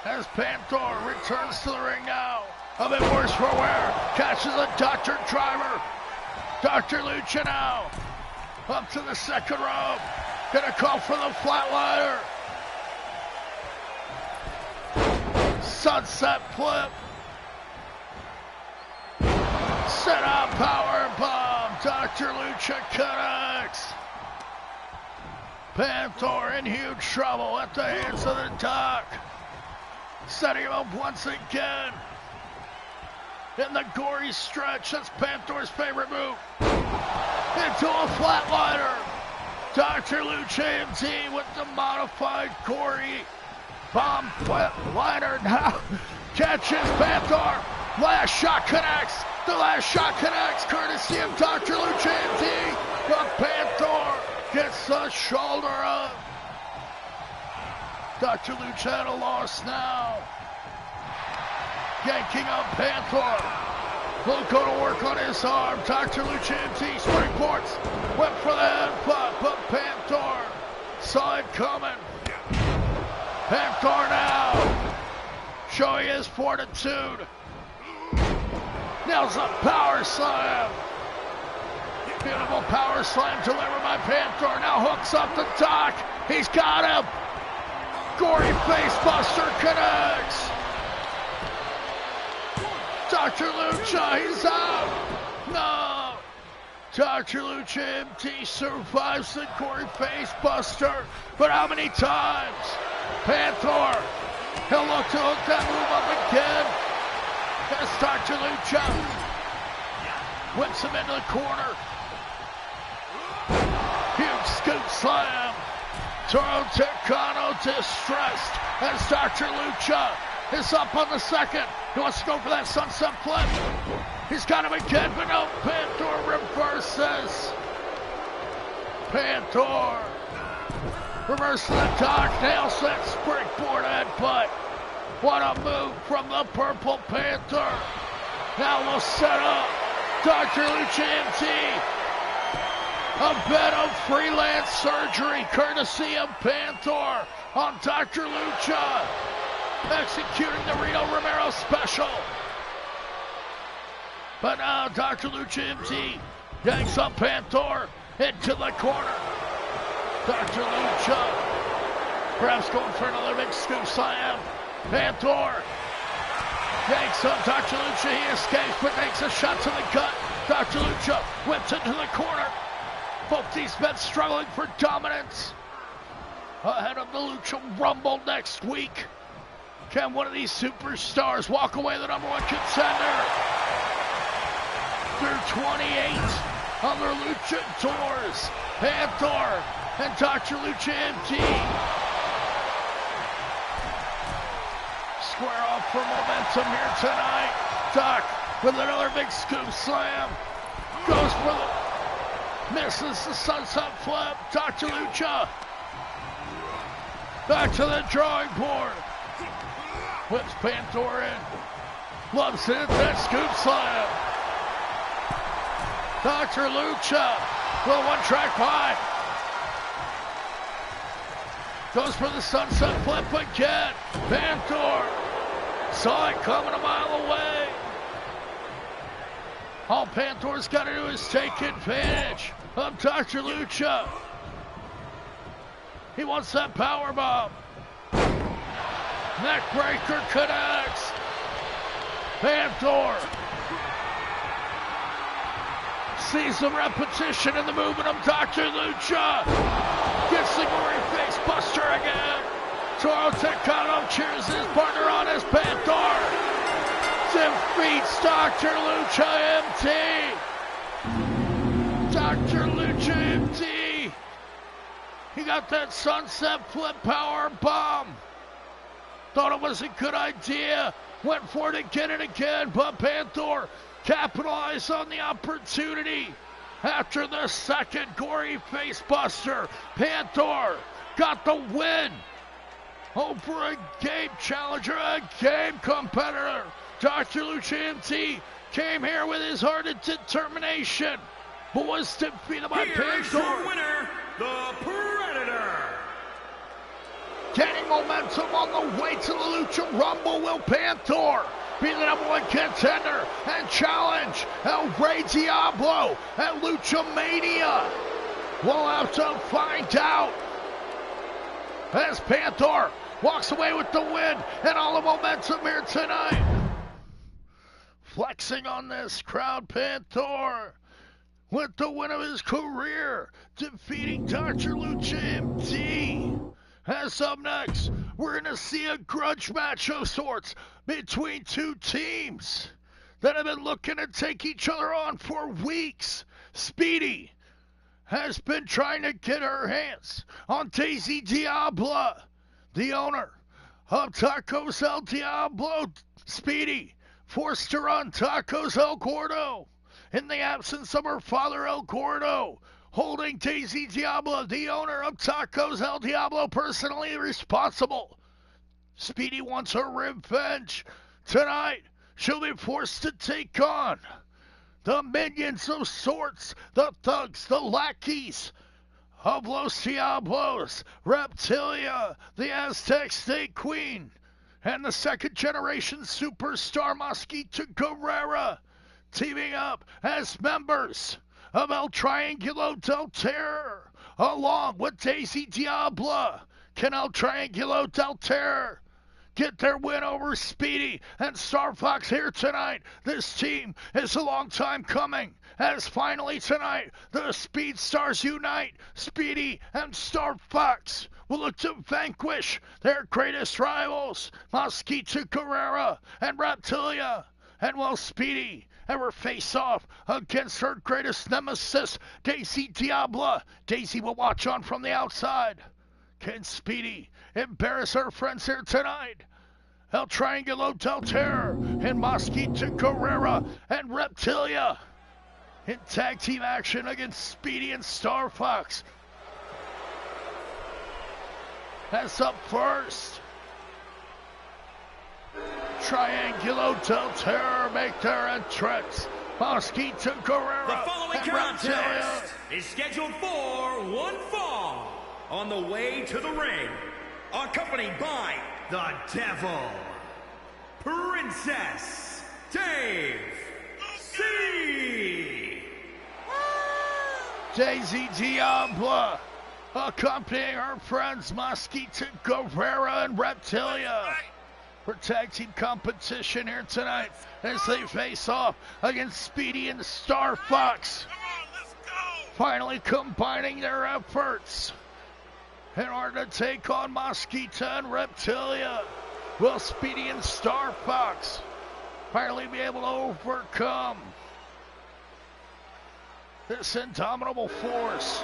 as Panther returns to the ring now. A bit worse for wear. Catches a Dr. Driver. Dr. Lucha now up to the second rope. Gonna call for the flatliner. Sunset flip. Set up power bomb. Dr. Lucha connects. Panther in huge trouble at the hands of the Doc. Setting him up once again. In the gory stretch, that's Panther's favorite move. Into a flatliner. Dr. Lucha MT with the modified gory bomb flatliner now. Catches Panther. Last shot connects. The last shot connects, courtesy of Dr. Lucha MT. But Panther gets the shoulder up. Dr. Lucha at a loss now. Yanking up Panther. He'll go to work on his arm. Dr. Lucha MT springboards. Went for the headbutt, but Panther saw it coming. Panther now showing his fortitude. Nails a power slam. Beautiful power slam delivered by Panther. Now hooks up the Doc. He's got him. Gory face buster connects. Dr. Lucha, he's out. No. Dr. Lucha MT survives the gory face buster. But how many times? Panther. He'll look to hook that move up again. As Dr. Lucha whips him into the corner. Huge scoop slam. Toro Tecano distressed as Dr. Lucha is up on the second. He wants to go for that sunset flip. He's got him again, but no. Panther reverses. Panther reverses the Doc. Nails that springboard headbutt. What a move from the Purple Panther. Now we'll set up Dr. Lucha MT. A bed of freelance surgery courtesy of Panther on Dr. Lucha. Executing the Rito Romero special. But now Dr. Lucha MT yanks up Panther into the corner. Dr. Lucha perhaps going for another big scoop slam. Panther yanks up Dr. Lucha. He escapes but makes a shot to the gut. Dr. Lucha whips into the corner. Both these men struggling for dominance. Ahead of the Lucha Rumble next week. Can one of these superstars walk away the #1 contender? Through 28 other Lucha Doors. Panther and Dr. Lucha MT. Square off for momentum here tonight. Doc with another big scoop slam. Goes for the... Misses the sunset flip. Dr. Lucha. Back to the drawing board. Whips Panther in. Loves it. That scoop slam. Dr. Lucha. Well, one track by. Goes for the sunset flip again. Panther. Saw it coming a mile away. All Panther's got to do is take advantage of Dr. Lucha. He wants that power bomb. Neckbreaker connects. Panther sees the repetition in the movement of Dr. Lucha. Gets the gory face buster again. Toro Tecano cheers his partner on as Panther defeats Dr. Lucha MT. Dr. Lucha MT. He got that sunset flip power bomb. Thought it was a good idea. Went for it again and again, but Panther capitalized on the opportunity. After the second gory face buster, Panther got the win over a game challenger, a game competitor. Dr. Lucha MT came here with his heart and determination, but was defeated by Panther. Here's your winner, the Predator. Gaining momentum on the way to the Lucha Rumble, will Panther be the #1 contender and challenge El Rey Diablo at Lucha Mania? We'll have to find out as Panther walks away with the win and all the momentum here tonight. Flexing on this crowd, Panther with the win of his career, defeating DrHooksMalone. As up next, we're going to see a grudge match of sorts between two teams that have been looking to take each other on for weeks. Speedy has been trying to get her hands on Daisy Diablo, the owner of Tacos El Diablo. Speedy forced her on Tacos El Gordo in the absence of her father El Gordo, holding Daisy Diablo, the owner of Tacos El Diablo, personally responsible. Speedy wants her revenge. Tonight, she'll be forced to take on the minions of sorts, the thugs, the lackeys of Los Diablos, Reptilia, the Aztec State Queen, and the second-generation superstar Mosquito Guerrera, teaming up as members of El Triangulo del Terror, along with Daisy Diablo. Can El Triangulo del Terror get their win over Speedy and Star Fox here tonight? This team is a long time coming, as finally tonight the Speed Stars unite. Speedy and Star Fox will look to vanquish their greatest rivals, Mosquito Guerrera and Reptilia. And will Speedy ever face off against her greatest nemesis, Daisy Diablo? Daisy will watch on from the outside. Can Speedy embarrass her friends here tonight? El Triangulo del Terror and Mosquito Guerrera and Reptilia in tag team action against Speedy and Star Fox. That's up first. Triangulo del Terror make their entrance. Mosquito Guerrera. The following contest is scheduled for one fall. On the way to the ring, accompanied by the Devil, Princess Dave C. Daisy Diablo, accompanying her friends Mosquito Guerrera and Reptilia for tag team competition here tonight as they face off against Speedy and Star Fox. Finally combining their efforts in order to take on Mosquito and Reptilia. Will Speedy and Star Fox finally be able to overcome this indomitable force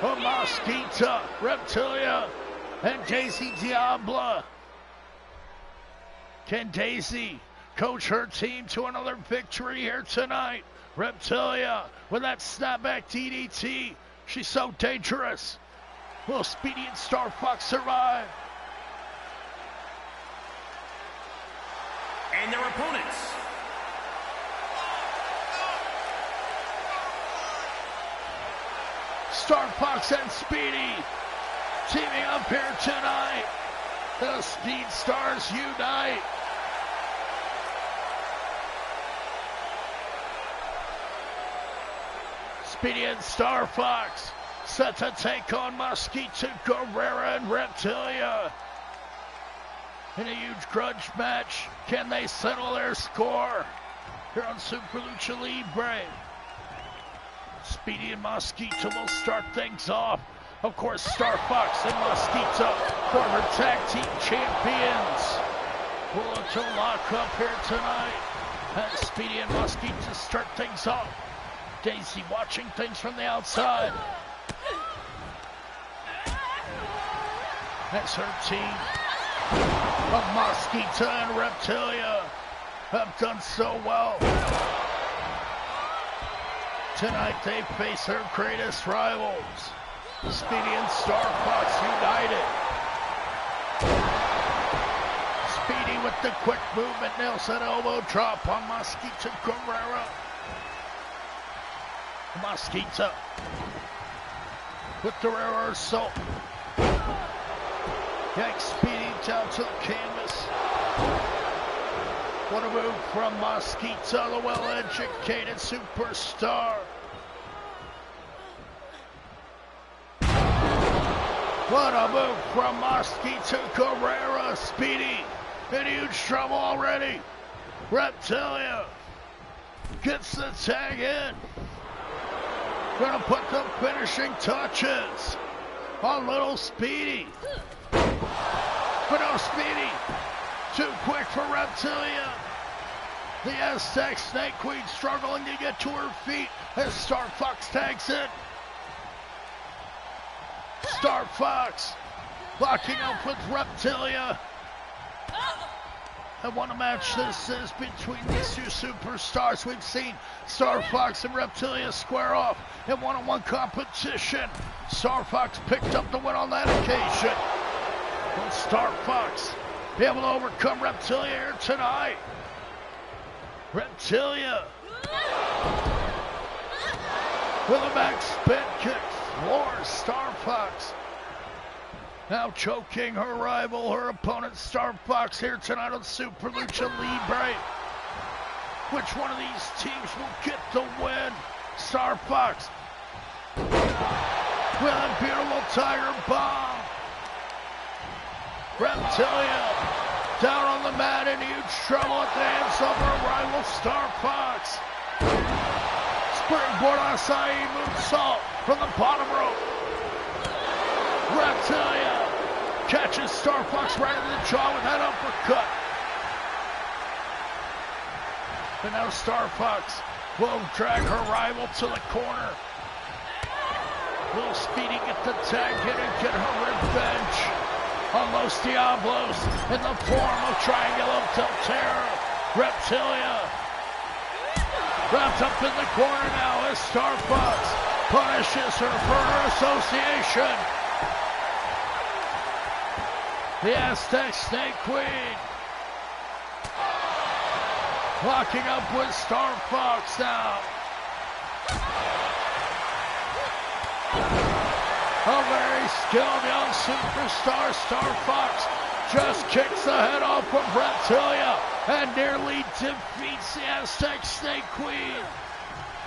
of Mosquito, Reptilia, and Daisy Diablo? Can Daisy coach her team to another victory here tonight? Reptilia with that snapback DDT. She's so dangerous. Will Speedy and Star Fox survive? And their opponents. Star Fox and Speedy teaming up here tonight. The Speed Stars unite. Speedy and Star Fox set to take on Mosquito Guerrera and Reptilia in a huge grudge match. Can they settle their score here on Super Lucha Libre? Speedy and Mosquito will start things off. Of course, Star Fox and Mosquito, former tag team champions, will look to lock up here tonight as Speedy and Mosquito start things off. Daisy watching things from the outside as her team of Mosquito and Reptilia have done so well. Tonight they face their greatest rivals, Speedy and Star Fox united. Speedy with the quick movement nails an elbow drop on Mosquito Guerrera. Mosquito with the reversal. Yanks Speedy down to the canvas. What a move from Mosquito, the well-educated superstar. What a move from Mosquito Carrera. Speedy in huge trouble already. Reptilia gets the tag in. Gonna put the finishing touches on little Speedy. But no Speedy. Too quick for Reptilia. The Aztec Snake Queen struggling to get to her feet as Star Fox tags in. Star Fox locking up with Reptilia. And what a match this is between these two superstars. We've seen Star Fox and Reptilia square off in one-on-one competition. Star Fox picked up the win on that occasion. Will Star Fox be able to overcome Reptilia here tonight? Reptilia with a back spin kick floors Star Fox. Now choking her rival, her opponent Star Fox here tonight on Super Lucha Libre. Which one of these teams will get the win? Star Fox with a beautiful tiger bomb. Reptilia down on the mat in huge trouble at the hands of her rival Star Fox. Springboard Acai moonsault from the bottom rope. Reptilia catches Star Fox right in the jaw with that uppercut. And now Star Fox will drag her rival to the corner. Will Speedy get the tag in and get her revenge on Los Diablos in the form of Triangle del Terror. Reptilia wrapped up in the corner now as Star Fox punishes her for her association. The Aztec Snake Queen locking up with Star Fox now. A very skilled young superstar. Star Fox just kicks the head off of Reptilia and nearly defeats the Aztec Snake Queen.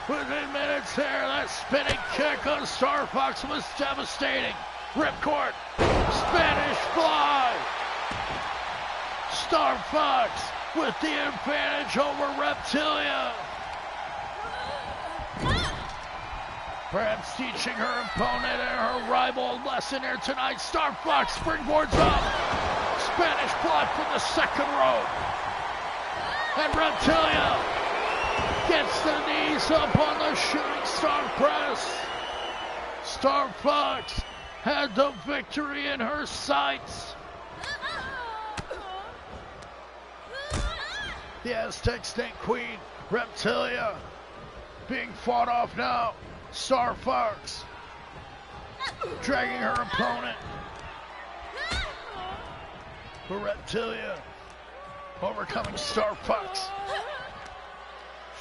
Within minutes here, that spinning kick on Star Fox was devastating. Ripcord, Spanish Fly. Star Fox with the advantage over Reptilia. Perhaps teaching her opponent and her rival a lesson here tonight. Star Fox springboards up. Spanish Fly from the second rope. And Reptilia gets the knees up on the shooting star press. Star Fox had the victory in her sights. The Aztec Snake Queen, Reptilia, being fought off now. Star Fox dragging her opponent. But Reptilia overcoming Star Fox.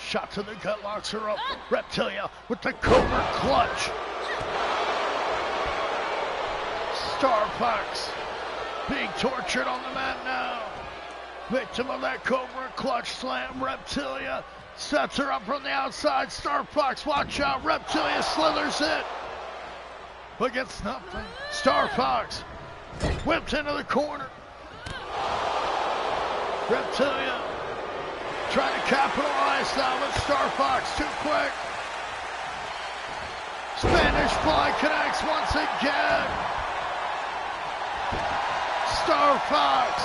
Shot to the gut, locks her up. Reptilia with the cobra clutch. Star Fox being tortured on the mat now. Victim of that cobra clutch slam. Reptilia sets her up from the outside. Star Fox, watch out. Reptilia slithers in. But gets nothing. Star Fox whipped into the corner. Reptilia trying to capitalize now, but Star Fox too quick. Spanish Fly connects once again. Star Fox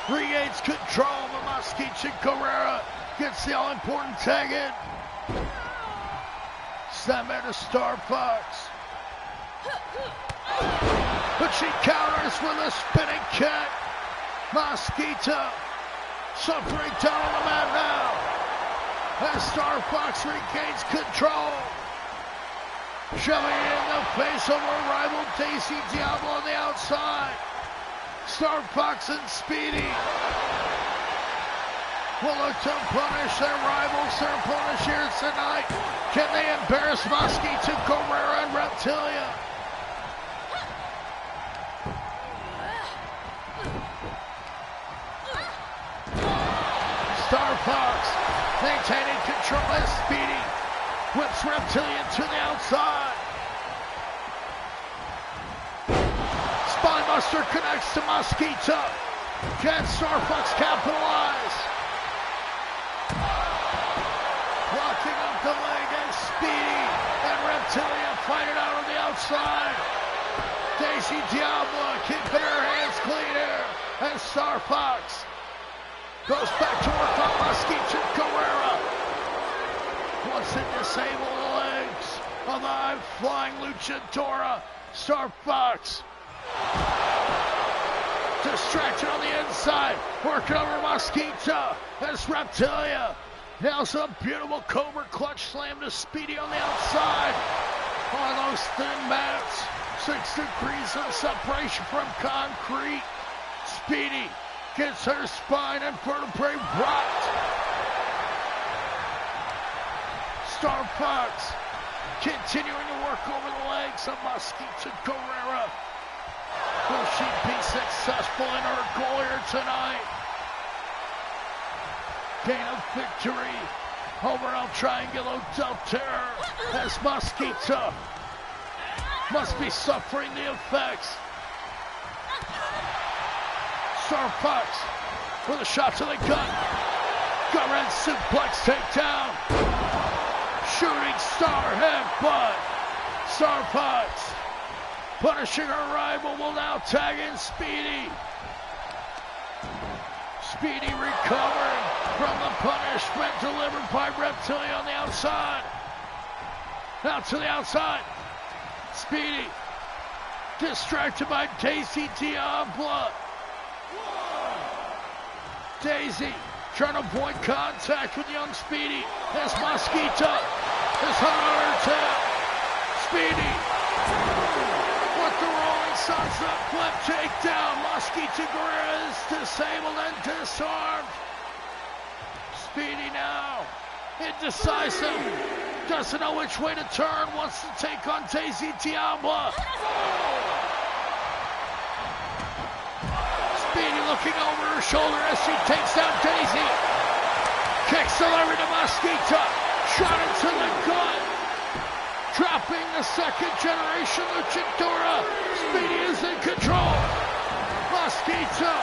regains control, but Mosquito Carrera gets the all-important tag in. Snap to Star Fox. But she counters with a spinning kick. Mosquito suffering down on the mat now as Star Fox regains control. Shoving it in the face of her rival Daisy Diablo on the outside. Star Fox and Speedy will look to punish their rivals, their opponents here tonight. Can they embarrass Mosquito Carrera and Reptilia? Star Fox maintaining control as Speedy whips Reptilia to the outside. Brainbuster connects to Mosquito. Can Star Fox capitalize? Blocking up the leg and Speedy and Reptilia fight it out on the outside. Daisy Diablo keeping her hands clean here. And Star Fox goes back to work on Mosquito Carrera. Once it disabled the legs of the high-flying Luchadora, Star Fox distracted on the inside, working over Mosquito as Reptilia nails a beautiful Cobra clutch slam to Speedy on the outside. On those thin mats, 6 degrees of separation from concrete. Speedy gets her spine and vertebrae rocked. Star Fox continuing to work over the legs of Mosquito Carrera. Will she be successful in her goal here tonight? Gain a victory over El Triangulo del Terror as Mosquito must be suffering the effects. Star Fox with a shot to the gut. Gut-wrench suplex takedown. Shooting star headbutt. Star Fox punishing her rival will now tag in Speedy. Speedy recovering from the punishment delivered by Reptilia on the outside. Now to the outside. Speedy distracted by Daisy Diablo. Daisy trying to avoid contact with young Speedy as Mosquito is hung on her tail. Speedy with the rolling sunset flip takedown. Mosquito Guerrero is disabled and disarmed. Speedy now indecisive, doesn't know which way to turn, wants to take on Daisy Diablo. Speedy looking over her shoulder as she takes down Daisy. Kicks delivery to Mosquito. Shot into the gut. Dropping the second generation Luchadora. Speedy is in control. Mosquito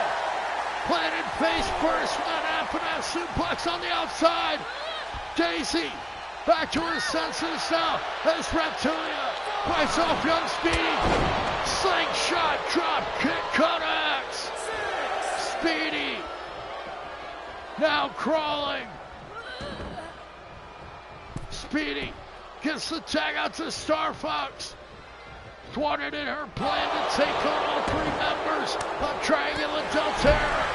planted face first with an F&F suplex on the outside. Daisy back to her senses now as Reptilia fights off young Speedy. Slingshot drop kick connects. Speedy now crawling. Speedy gets the tag out to Star Fox. Thwarted in her plan to take on all 3 members of Triangulo del Terror.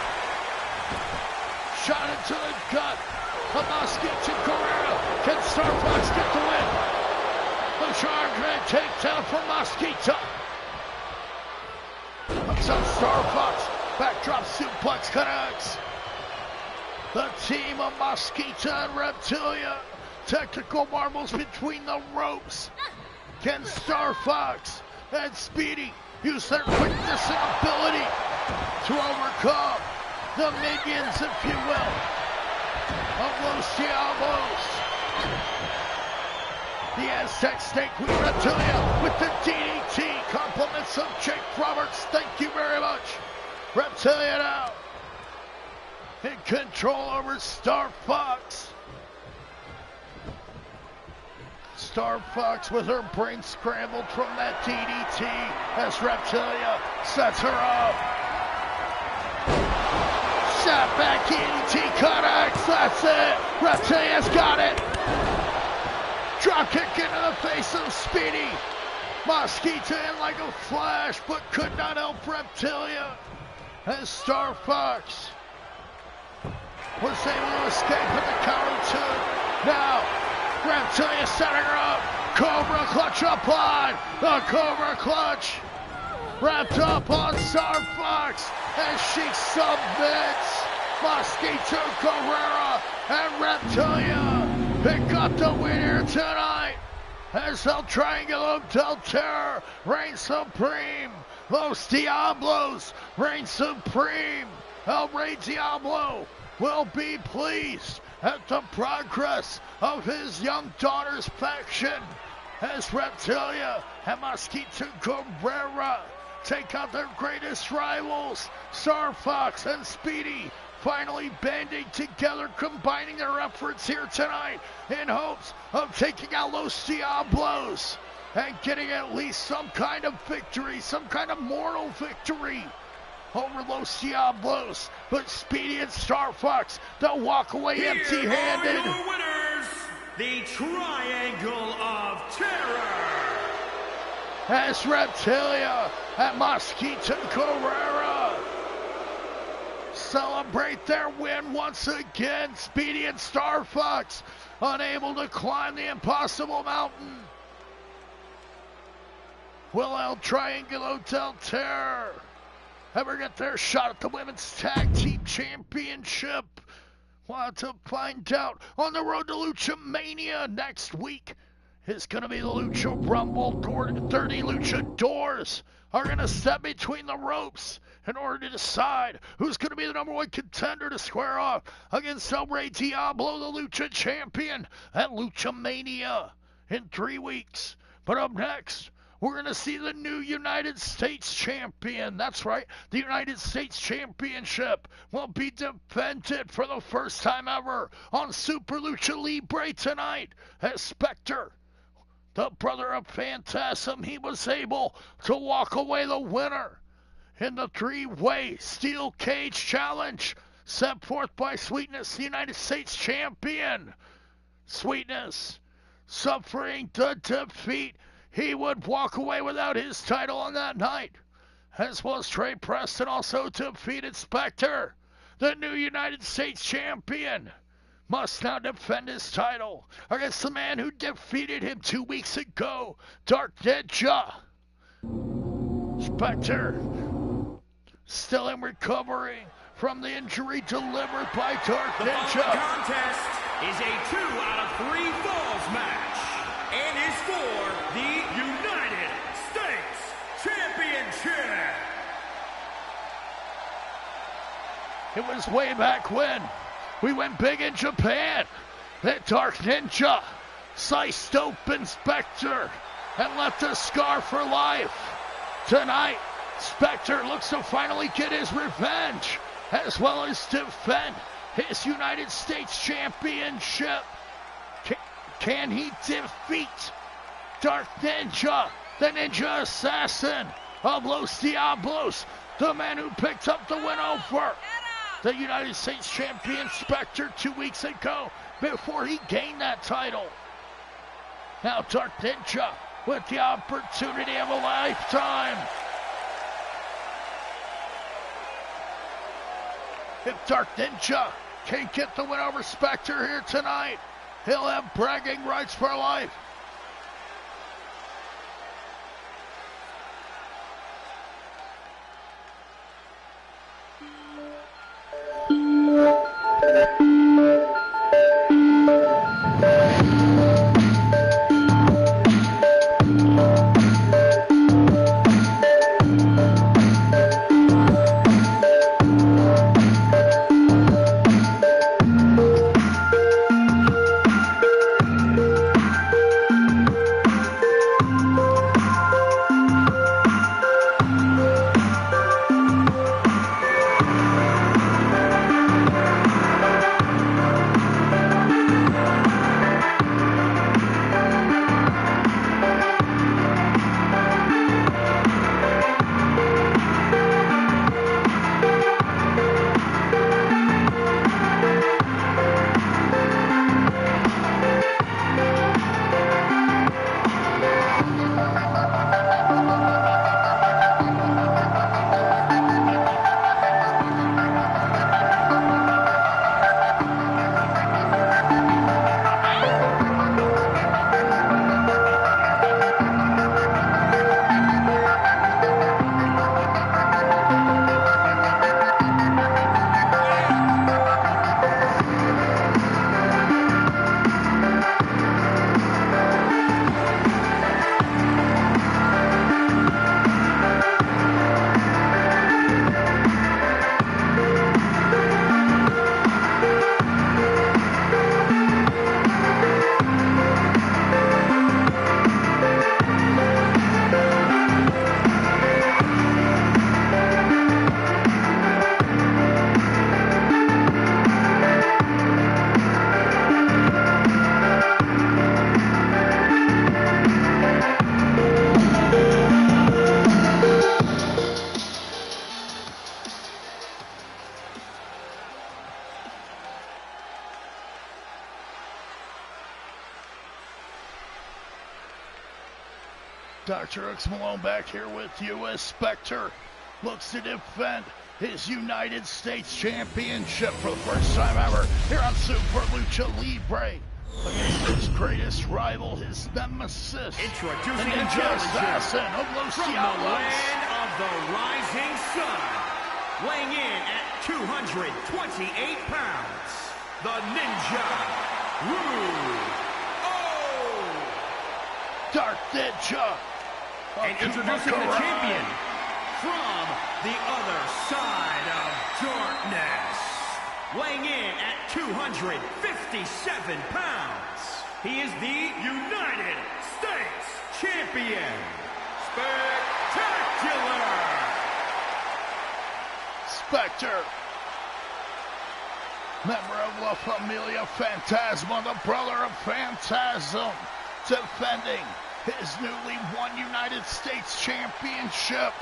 Shot into the gut of Mosquito Guerrero. Can Star Fox get the win? The charge and takedown from Mosquito. Hooks up Star Fox. Backdrop suplex connects. The team of Mosquito and Reptilia. Technical marbles between the ropes. Can Star Fox and Speedy use their quickness and ability to overcome the minions, if you will, of Los Diablos? The Aztec Snake Queen Reptilia with the DDT. Compliments of Jake Roberts. Thank you very much. Reptilia now in control over Star Fox. Star Fox with her brain scrambled from that DDT as Reptilia sets her up. Shot back DDT connects. That's it. Reptilia's got it. Drop kick into the face of Speedy. Mosquito in like a flash, but could not help Reptilia as Star Fox was able to escape with the counter two. Now, Reptilia setting her up. Cobra clutch applied. The Cobra clutch wrapped up on Star Fox as she submits Mosquito Guerrero and Reptilia pick up the win here tonight as El Triangulo del Terror reigns supreme. Los Diablos reign supreme. El Rey Diablo will be pleased at the progress of his young daughter's faction as Reptilia and Mosquito Guerrero take out their greatest rivals. Star Fox and Speedy finally banding together, combining their efforts here tonight in hopes of taking out Los Diablos and getting at least some kind of victory, some kind of moral victory over Los Diablos. But Speedy and Star Fox, they'll walk away empty-handed. Here are your winners, the Triangle of Terror. As Reptilia and Mosquito Carrera celebrate their win once again. Speedy and Star Fox unable to climb the impossible mountain. Will El Triangulo del Terror ever get their shot at the Women's Tag Team Championship? We'll have to find out on the road to Lucha Mania next week. It's going to be the Lucha Rumble. 30 luchadors are going to step between the ropes in order to decide who's going to be the number one contender to square off against El Rey Diablo, the Lucha Champion, at Lucha Mania in 3 weeks. But up next, we're going to see the new United States Champion. That's right, the United States Championship will be defended for the first time ever on Super Lucha Libre tonight as Spectre, the brother of Phantasm, he was able to walk away the winner in the 3-way steel cage challenge set forth by Sweetness, the United States Champion. Sweetness suffering the defeat. He would walk away without his title on that night, as well as Trey Preston also defeated Spectre. The new United States Champion must now defend his title against the man who defeated him 2 weeks ago, Dark Ninja. Spectre still in recovery from the injury delivered by Dark Ninja. The contest is a 2-out-of-3 falls match and is for the United States Championship. It was way back when we went big in Japan that Dark Ninja sliced open Spectre and left a scar for life. Tonight, Spectre looks to finally get his revenge as well as defend his United States Championship. Can he defeat Dark Ninja, the Ninja Assassin of Los Diablos, the man who picked up the win over the United States Champion Spectre 2 weeks ago before he gained that title? Now Dark Ninja with the opportunity of a lifetime. If Dark Ninja can't get the win over Spectre here tonight, he'll have bragging rights for life. DrHooksMalone back here with you as Spectre looks to defend his United States Championship for the first time ever here on SuperLucha2K-ep30 against his greatest rival, his nemesis, introducing the Ninja Assassin of Los from the land of the rising sun, weighing in at 228 pounds, the Ninja Dark Ninja. And introducing the champion from the other side of darkness, weighing in at 257 pounds, he is the United States Champion, Spectacular! Spectre, member of La Familia Phantasma, the brother of Phantasm, defending his newly won United States Championship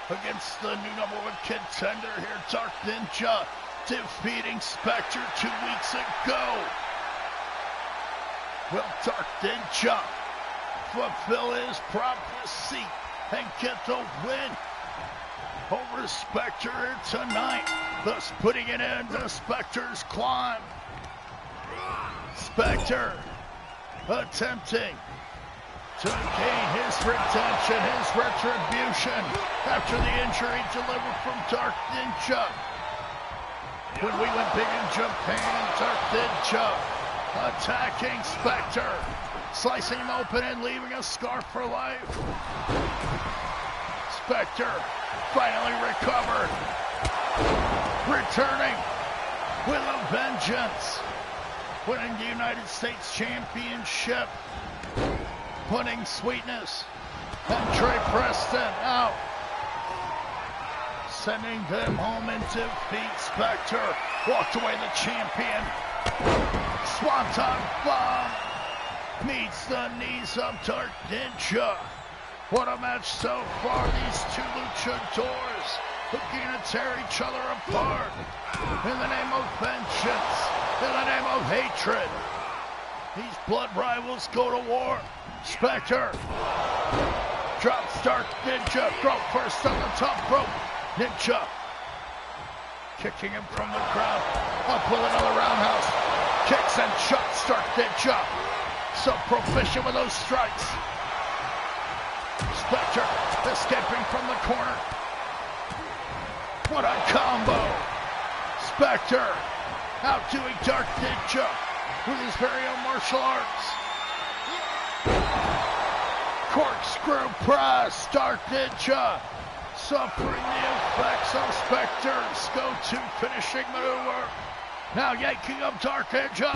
against the new #1 contender here, Dark Ninja, defeating Spectre 2 weeks ago. Will Dark Ninja fulfill his prophecy and get the win over Spectre here tonight, thus putting an end to Spectre's climb? Spectre attempting to gain his redemption, his retribution after the injury delivered from Dark Ninja. When we went big in Japan, Dark Ninja attacking Spectre, slicing him open and leaving a scar for life. Spectre finally recovered, returning with a vengeance, winning the United States Championship, putting Sweetness and Trey Preston out, sending them home in defeat. Spectre walked away the champion. Swanton Bomb meets the knees of Dark Ninja. What a match so far. These two luchadors looking to tear each other apart in the name of vengeance, in the name of hatred. These blood rivals go to war. Spectre drops Dark Ninja, throat first on the top rope. Ninja kicking him from the ground, up with another roundhouse. Kicks and shots Dark Ninja, so proficient with those strikes. Spectre escaping from the corner. What a combo. Spectre outdoing Dark Ninja with his very own martial arts. Corkscrew press, Dark Ninja suffering the effects of Spectre's go-to finishing maneuver. Now yanking up Dark Ninja.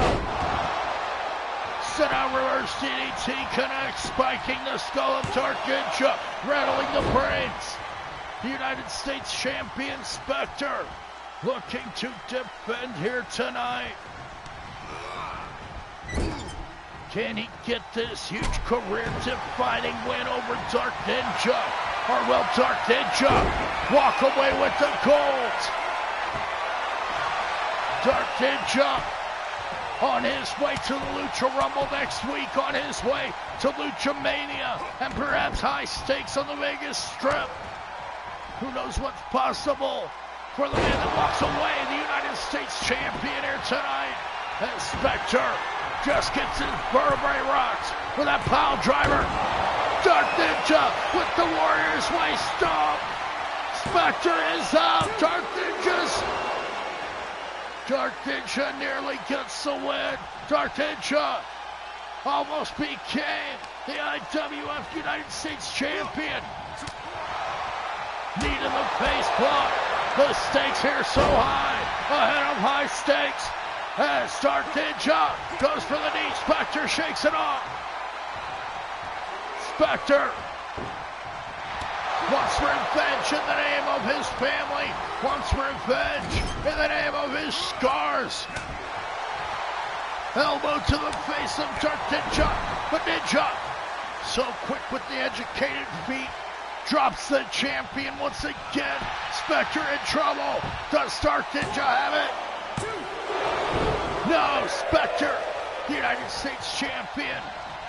Sit out reverse DDT connects, spiking the skull of Dark Ninja, rattling the brains. The United States Champion Spectre looking to defend here tonight. Can he get this huge career-defining win over Dark Ninja? Or will Dark Ninja walk away with the gold? Dark Ninja on his way to the Lucha Rumble next week, on his way to Lucha Mania, and perhaps high stakes on the Vegas Strip. Who knows what's possible for the man that walks away, the United States Champion here tonight, as Spectre just gets his vertebrae rocked with that pile driver. Dark Ninja with the Warrior's Way stomp. Spectre is out. Dark Ninja nearly gets the win. Dark Ninja almost became the IWF United States Champion. Knee to the face block. The stakes here so high, ahead of high stakes. As Dark Ninja goes for the knee, Spectre shakes it off. Spectre wants revenge in the name of his family, wants revenge in the name of his scars. Elbow to the face of Dark Ninja, but Ninja, so quick with the educated feet, drops the champion once again. Spectre in trouble. Does Dark Ninja have it? No, Spectre, the United States Champion,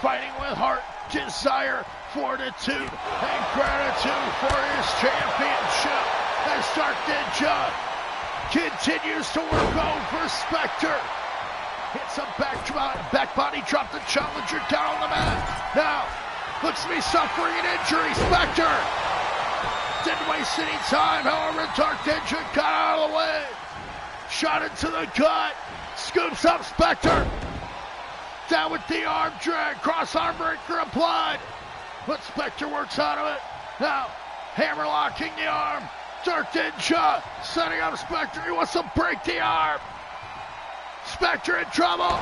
fighting with heart, desire, fortitude, and gratitude for his championship as Dark Ninja continues to work over Spectre. Hits a back body drop, the challenger down on the mat. Now, looks to be suffering an injury. Spectre didn't waste any time, however, Dark Ninja got out of the way. Shot into the gut, scoops up Spectre. Down with the arm drag, cross arm breaker applied. But Spectre works out of it. Now, hammer locking the arm. Dark Ninja setting up Spectre. He wants to break the arm. Spectre in trouble.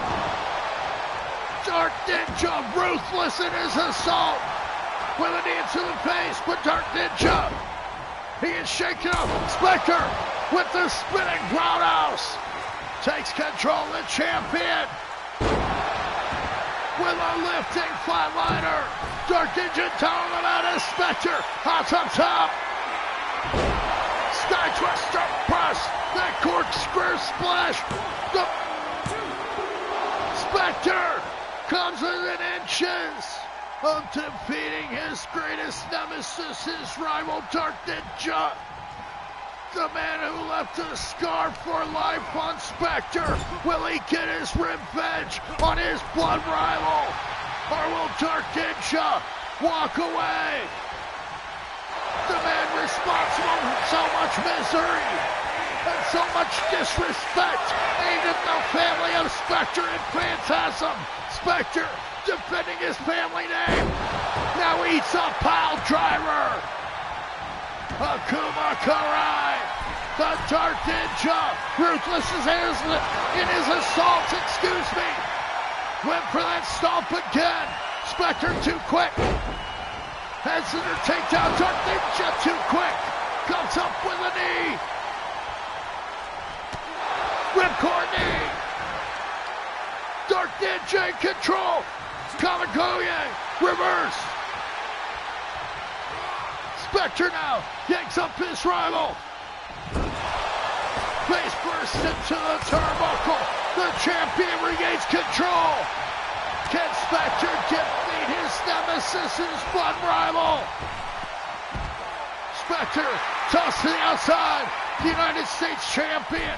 Dark Ninja ruthless in his assault. With a knee to the face, but Dark Ninja, he is shaken up. Spectre with the spinning roundhouse. Takes control of the champion. With a lifting flatliner. Dark Ninja down on the mat as Spectre. Hot up top. Sky Twister press. That corkscrew splash. The Spectre comes within inches of defeating his greatest nemesis, his rival Dark Ninja. The man who left a scar for life on Spectre. Will he get his revenge on his blood rival? Or will Dark Ninja walk away? The man responsible for so much misery and so much disrespect aimed at the family of Spectre and Phantasm. Spectre defending his family name. Now eats a pile driver. Akuma Karai, the Dark Ninja, ruthless in his assault, excuse me. Went for that stomp again. Spectre too quick. Heads to the takedown, Dark Ninja too quick. Comes up with a knee. Ripcord knee. Dark Ninja in control. Kamagoye, reverse. Spectre now yanks up his rival. Face burst into the turnbuckle. The champion regains control. Can Spectre defeat his nemesis, his blood rival? Spectre tossed to the outside. The United States champion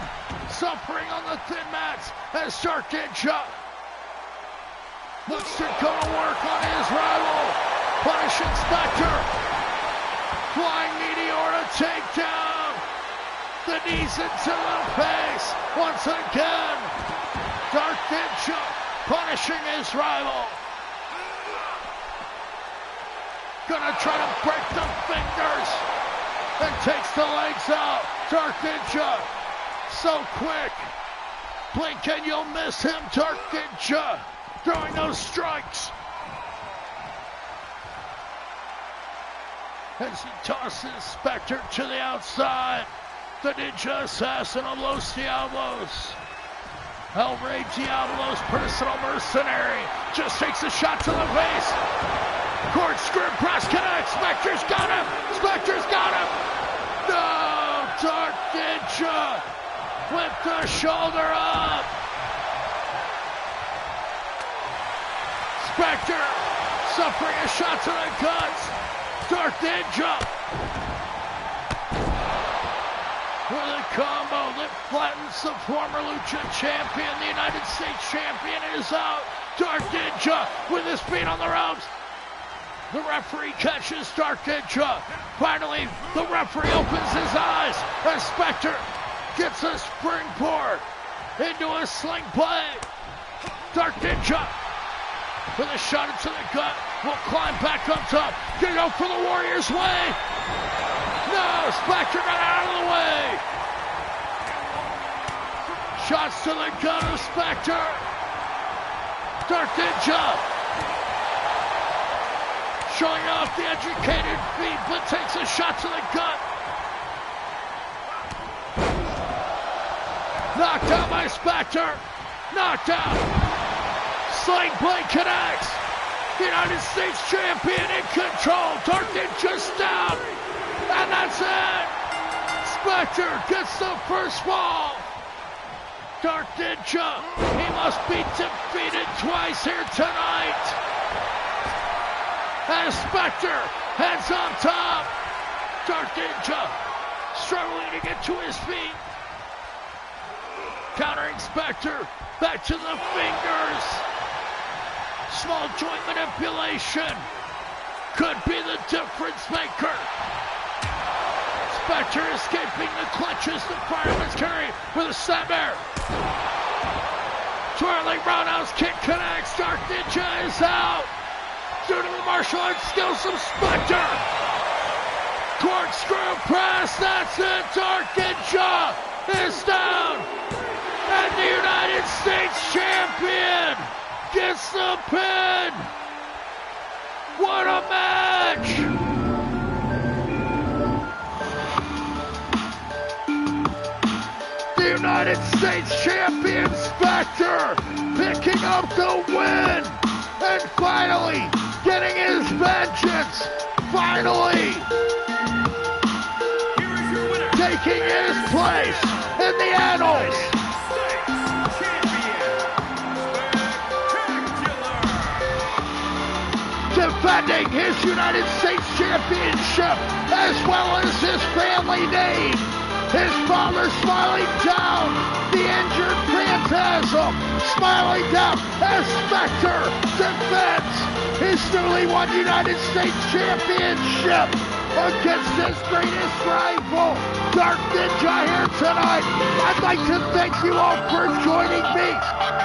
suffering on the thin mats as Dark Ninja looks to go to work on his rival. Punishing Spectre. Flying meteor to take down. The knees into the face. Once again, Dark Ninja punishing his rival. Gonna try to break the fingers. And takes the legs out. Dark Ninja, so quick. Blink and you'll miss him. Dark Ninja throwing those strikes. As he tosses Spectre to the outside. The Ninja Assassin of Los Diablos. El Rey Diablo's personal mercenary just takes a shot to the face. Corkscrew press connects. Spectre's got him. Spectre's got him. No, Dark Ninja with the shoulder up. Spectre suffering a shot to the guts. Dark Ninja with a combo that flattens the former Lucha champion. The United States champion is out. Dark Ninja with his feet on the ropes. The referee catches Dark Ninja. Finally, the referee opens his eyes as Spectre gets a springboard into a sling play. Dark Ninja with a shot into the gut. Will climb back up top. Gonna go for the Warrior's way. No, Spectre got out of the way. Shots to the gut of Spectre. Dark Ninja showing off the educated feet, but takes a shot to the gut. Knocked out by Spectre. Knocked out. Sling blade connects. The United States champion in control. Dark Ninja's down. And that's it. Spectre gets the first fall. Dark Ninja, he must be defeated twice here tonight. as Spectre heads on top. Dark Ninja struggling to get to his feet. Countering Spectre, back to the fingers. Small joint manipulation could be the difference maker. Spectre escaping the clutches the Fireman's carry with a snapmare. Twirling roundhouse kick connects. Dark Ninja is out due to the martial arts skills of Spectre. Corkscrew press, that's it. Dark Ninja is down. And the United States champion gets the pin. What a match! The United States champion Spectre picking up the win and finally getting his vengeance. Finally taking his place in the annals. Defending his United States Championship as well as his family name. His father smiling down, the injured Phantasm smiling down as Spectre defends his newly won United States Championship against his greatest rival, Dark Ninja, here tonight. I'd like to thank you all for joining me,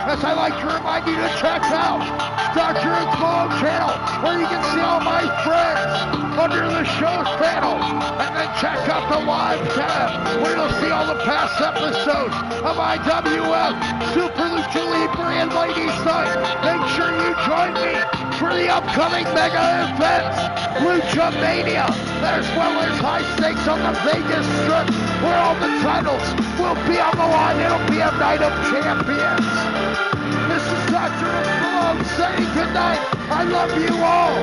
as I like to remind you to check out DrHooksMalone channel, where you can see all my friends under the show's panel, and then check out the live tab, where you'll see all the past episodes of IWF, SuperLucha2K-ep30 and Ladies Night. Make sure you join me for the upcoming mega events, Lucha Mania, as well as high stakes on the Vegas Strip, where all the titles will be on the line. It'll be a night of champions. This is DrHooksMalone saying goodnight. I love you all,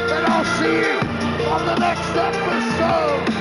and I'll see you on the next episode.